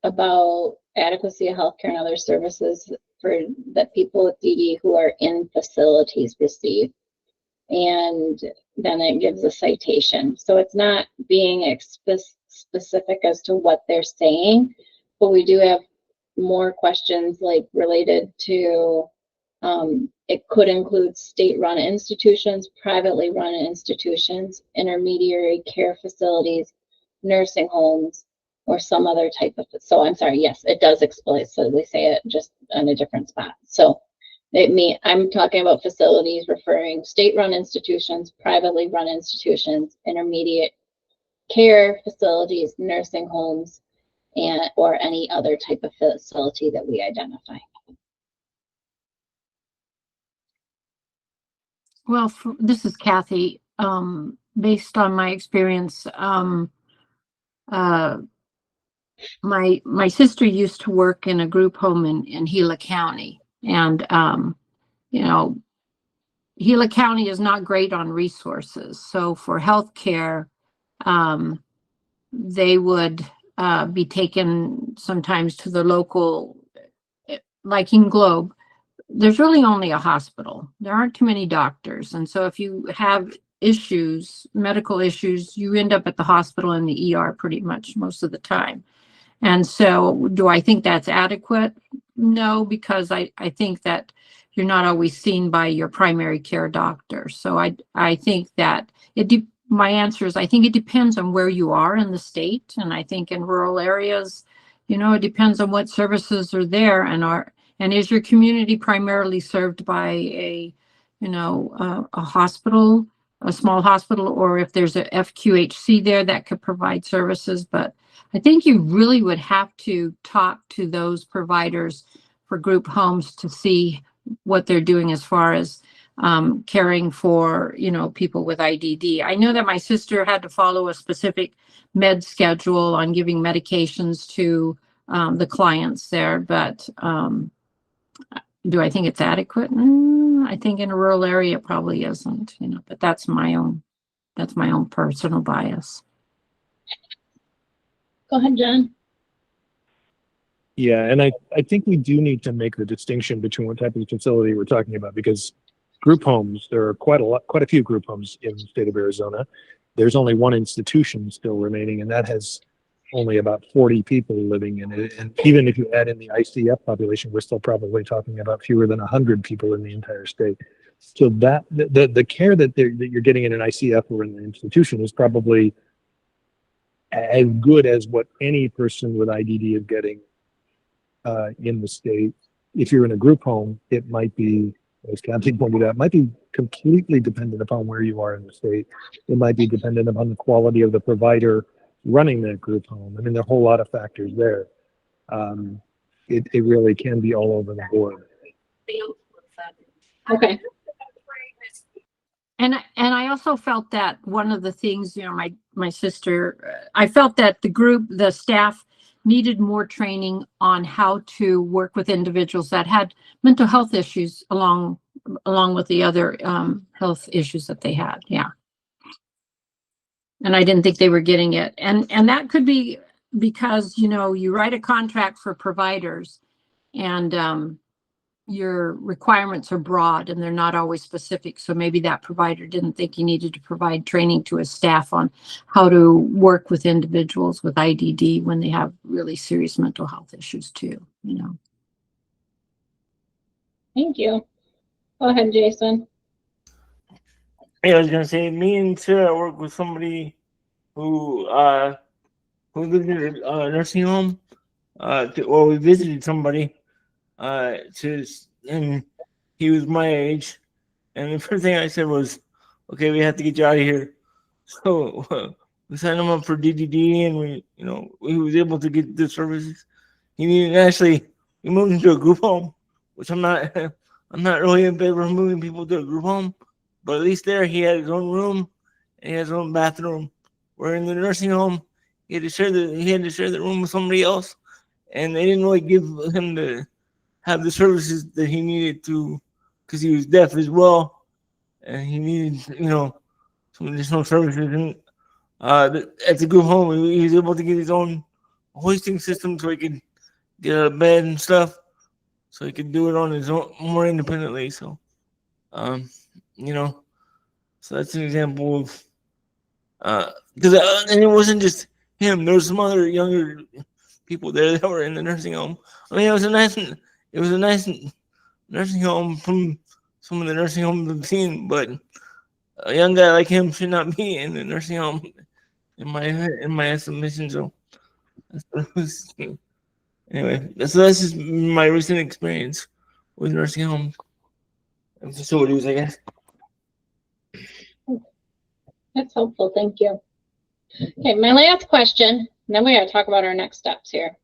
about adequacy of healthcare and other services for that people with DD who are in facilities receive. And then it gives a citation. So it's not being specific as to what they're saying, but we do have more questions like related to, it could include state-run institutions, privately run institutions, intermediary care facilities, nursing homes, or some other type of, so I'm sorry, yes, it does explicitly say it just on a different spot. So I'm talking about facilities referring state-run institutions, privately run institutions, intermediate care facilities, nursing homes, and or any other type of facility that we identify. Well, this is Kathy. Based on my experience, my sister used to work in a group home in Gila County, and you know, Gila County is not great on resources. So for healthcare, they would be taken sometimes to the local, like in Globe. There's really only a hospital. There aren't too many doctors. And so if you have issues, medical issues, you end up at the hospital and the ER pretty much most of the time. And so do I think that's adequate? No, because I think that you're not always seen by your primary care doctor. So I think that my answer is I think it depends on where you are in the state. And I think in rural areas, you know, it depends on what services are there and is your community primarily served by a hospital, a small hospital, or if there's a FQHC there that could provide services. But I think you really would have to talk to those providers for group homes to see what they're doing as far as caring for, people with IDD. I know that my sister had to follow a specific med schedule on giving medications to the clients there, but do I think it's adequate? I think in a rural area it probably isn't, but that's my own personal bias. Go ahead, John. Yeah, and I think we do need to make the distinction between what type of facility we're talking about, because group homes, there are quite a few group homes in the state of Arizona. There's only one institution still remaining, and that has only about 40 people living in it. And even if you add in the ICF population, we're still probably talking about fewer than 100 people in the entire state. So that the care that you're getting in an ICF or in the institution is probably as good as what any person with IDD is getting in the state. If you're in a group home, it might be, as Kathy pointed out, might be completely dependent upon where you are in the state. It might be dependent upon the quality of the provider running that group home. I mean, there are a whole lot of factors there. It really can be all over the board. Okay. And I also felt that one of the things, my sister, I felt that the staff needed more training on how to work with individuals that had mental health issues along with the other health issues that they had. Yeah. And I didn't think they were getting it. And that could be because, you write a contract for providers and your requirements are broad and they're not always specific. So maybe that provider didn't think he needed to provide training to his staff on how to work with individuals with IDD when they have really serious mental health issues too, Thank you. Go ahead, Jason. Yeah, I was gonna say, me and Sarah work with somebody who lived in a nursing home. We visited somebody, and he was my age, and the first thing I said was, "Okay, we have to get you out of here." So we signed him up for DDD, and he was able to get the services he needed. Actually, we moved into a group home, which I'm not really in favor of moving people to a group home, but at least there he had his own room and he had his own bathroom. Where in the nursing home, he had to share the room with somebody else, and they didn't really give him to have the services that he needed to, because he was deaf as well, and he needed some additional services. And at the group home, he was able to get his own hoisting system so he could get out of bed and stuff, so he could do it on his own more independently. So, so that's an example of because and it wasn't just him. There was some other younger people there that were in the nursing home. I mean, it was a nice nursing home from some of the nursing homes I've seen, but a young guy like him should not be in the nursing home, in my estimation. So anyway, so that's just my recent experience with nursing homes and facilities, I guess. That's helpful. Thank you. Okay, my last question, and then we got to talk about our next steps here,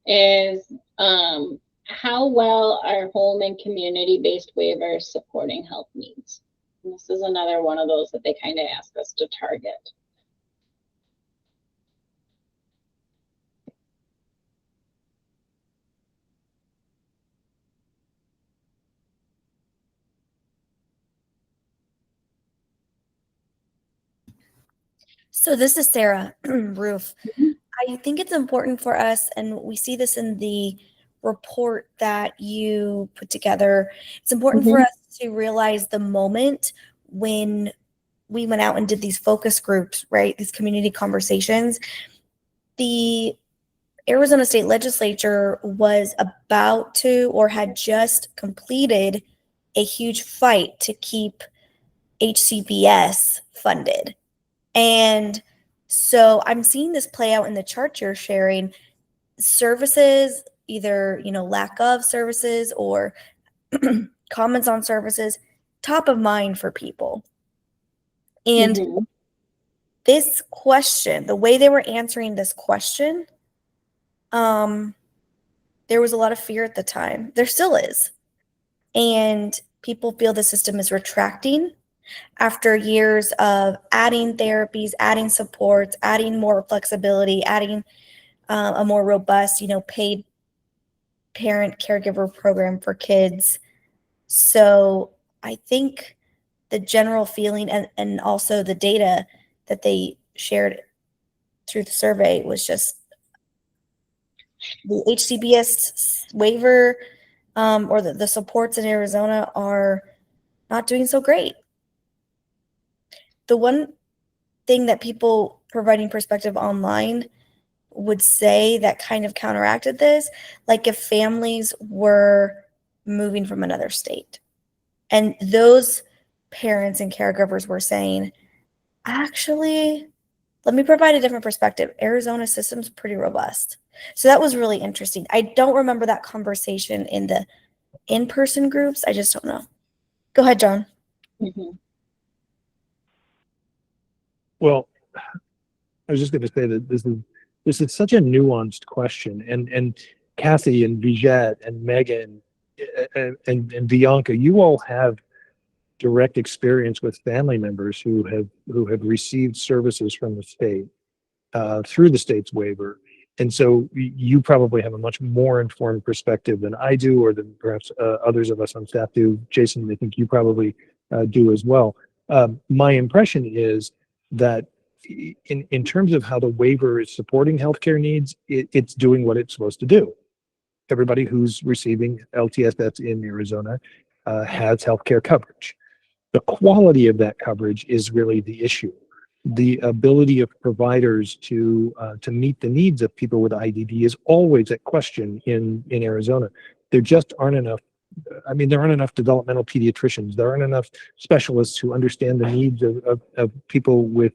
is how well are home and community-based waivers supporting health needs? And this is another one of those that they kind of ask us to target. So this is Sarah Roof. I think it's important for us, and we see this in the report that you put together. It's important for us to realize the moment when we went out and did these focus groups, right? These community conversations. The Arizona State Legislature was about to or had just completed a huge fight to keep HCBS funded. And so I'm seeing this play out in the chart you're sharing. Services, either, lack of services or comments on services, top of mind for people. And this question, the way they were answering this question, there was a lot of fear at the time. There still is. And people feel the system is retracting after years of adding therapies, adding supports, adding more flexibility, adding a more robust, paid parent caregiver program for kids. So I think the general feeling and also the data that they shared through the survey was just the HCBS waiver or the supports in Arizona are not doing so great. The one thing that people providing perspective online would say that kind of counteracted this, like if families were moving from another state and those parents and caregivers were saying, actually, let me provide a different perspective. Arizona system's pretty robust. So that was really interesting. I don't remember that conversation in the in-person groups. I just don't know. Go ahead, John. Well, I was just going to say that this is such a nuanced question, and Kathy and Vijette and Megan and Bianca, you all have direct experience with family members who have received services from the state through the state's waiver. And so you probably have a much more informed perspective than I do, or than perhaps others of us on staff do. Jason, I think you probably do as well. My impression is that in terms of how the waiver is supporting healthcare needs, it's doing what it's supposed to do. Everybody who's receiving LTSS in Arizona has healthcare coverage. The quality of that coverage is really the issue. The ability of providers to meet the needs of people with IDD is always at question in Arizona. There just aren't enough. I mean, there aren't enough developmental pediatricians. There aren't enough specialists who understand the needs of people with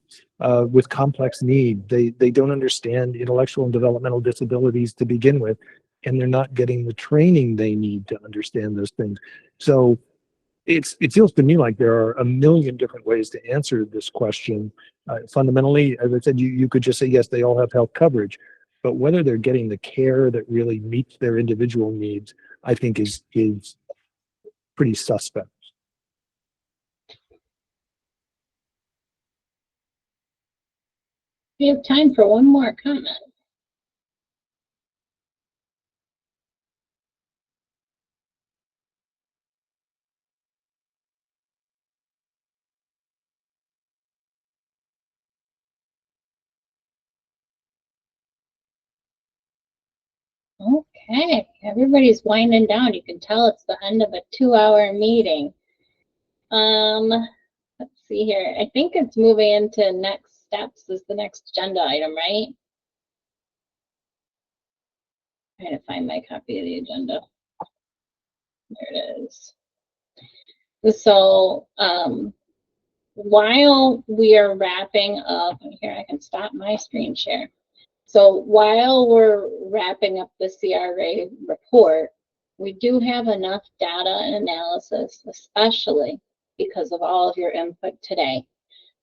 complex needs. They don't understand intellectual and developmental disabilities to begin with, and they're not getting the training they need to understand those things. So it feels to me like there are a million different ways to answer this question. Fundamentally, as I said, you could just say, yes, they all have health coverage, but whether they're getting the care that really meets their individual needs, I think is pretty suspect. We have time for one more comment. Okay, everybody's winding down. You can tell it's the end of a 2-hour meeting. Let's see here. I think it's moving into next steps is the next agenda item, right? I'm trying to find my copy of the agenda. There it is. So while we are wrapping up, here I can stop my screen share. So while we're wrapping up the CRA report, we do have enough data and analysis, especially because of all of your input today,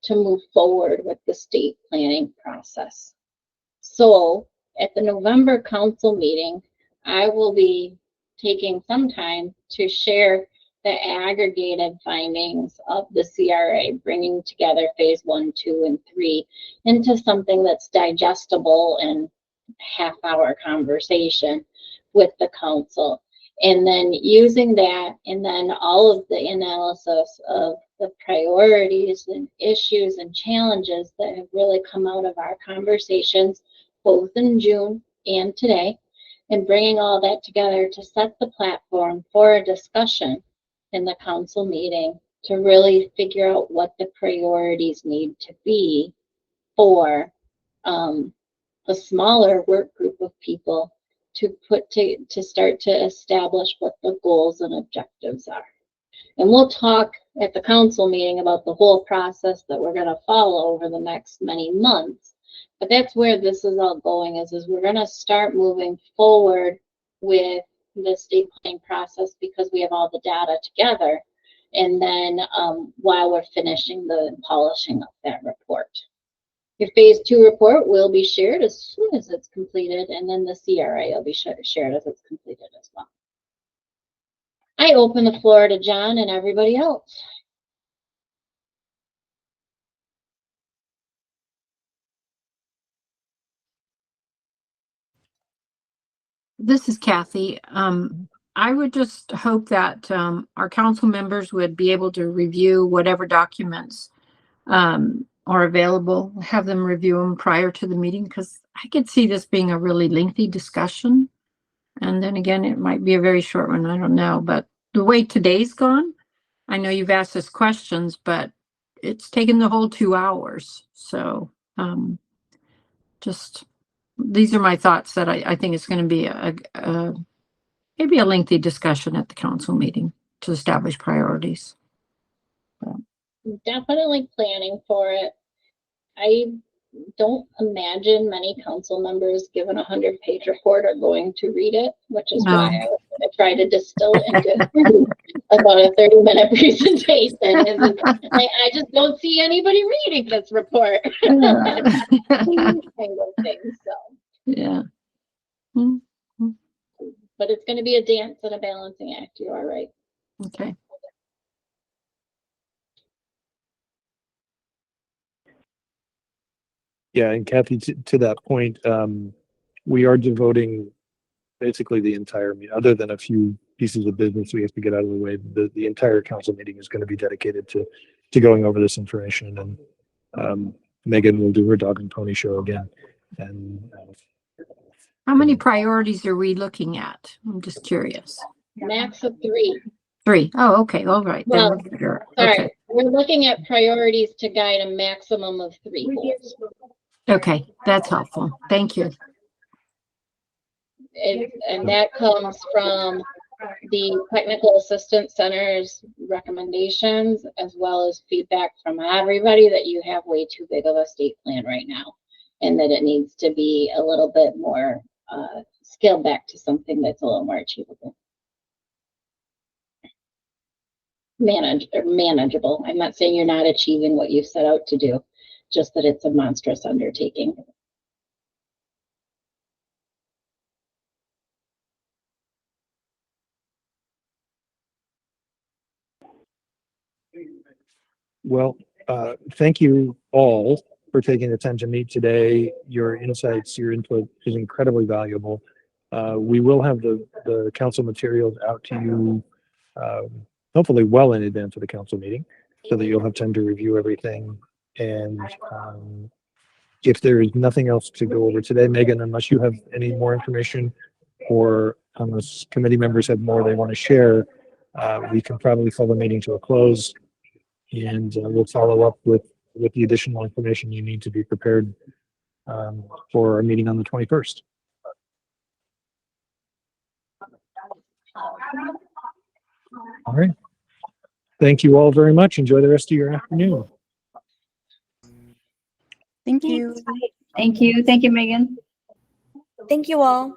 to move forward with the state planning process. So at the November council meeting, I will be taking some time to share the aggregated findings of the CRA, bringing together phase 1, 2, and 3 into something that's digestible in half-hour conversation with the council. And then using that, and then all of the analysis of the priorities and issues and challenges that have really come out of our conversations, both in June and today, and bringing all that together to set the platform for a discussion in the council meeting to really figure out what the priorities need to be for a smaller work group of people to start to establish what the goals and objectives are. And we'll talk at the council meeting about the whole process that we're going to follow over the next many months. But that's where this is all going, is we're going to start moving forward with the state planning process because we have all the data together. And then while we're finishing the polishing of that report. Your phase 2 report will be shared as soon as it's completed, and then the CRA will be shared as it's completed as well. I open the floor to John and everybody else. This is Kathy. I would just hope that our council members would be able to review whatever documents are available, have them review them prior to the meeting, because I could see this being a really lengthy discussion. And then again, it might be a very short one. I don't know. But the way today's gone, I know you've asked us questions, but it's taken the whole 2 hours. So just these are my thoughts that I think it's going to be maybe a lengthy discussion at the council meeting to establish priorities. Definitely planning for it. I don't imagine many council members, given a 100-page report, are going to read it, which is why I was going to try to distill it into about a 30-minute presentation. I just don't see anybody reading this report. Kind of thing, so. Yeah. But it's going to be a dance and a balancing act. You are right. Okay. Yeah, and Kathy, to that point, we are devoting basically the entire meeting, other than a few pieces of business we have to get out of the way. The entire council meeting is going to be dedicated to going over this information, and Megan will do her dog and pony show again. And How many priorities are we looking at? I'm just curious. Max of 3. 3. Oh, okay. All right. Then Well, we're sure. Sorry, Okay. we're looking at priorities to guide a maximum of 3 goals. Okay. That's helpful. Thank you. And that comes from the Technical Assistance Center's recommendations, as well as feedback from everybody that you have way too big of a state plan right now, and that it needs to be a little bit more scaled back to something that's a little more achievable. Manageable. I'm not saying you're not achieving what you set out to do, just that it's a monstrous undertaking. well, thank you all for taking the time to meet today. Your insights, your input is incredibly valuable. We will have the council materials out to you, hopefully well in advance of the council meeting, so that you'll have time to review everything. And if there is nothing else to go over today, Megan, unless you have any more information, or unless committee members have more they want to share, we can probably call the meeting to a close, and we'll follow up with the additional information you need to be prepared for our meeting on the 21st. All right. Thank you all very much. Enjoy the rest of your afternoon. Thank you. Thank you. Thank you, Megan. Thank you all.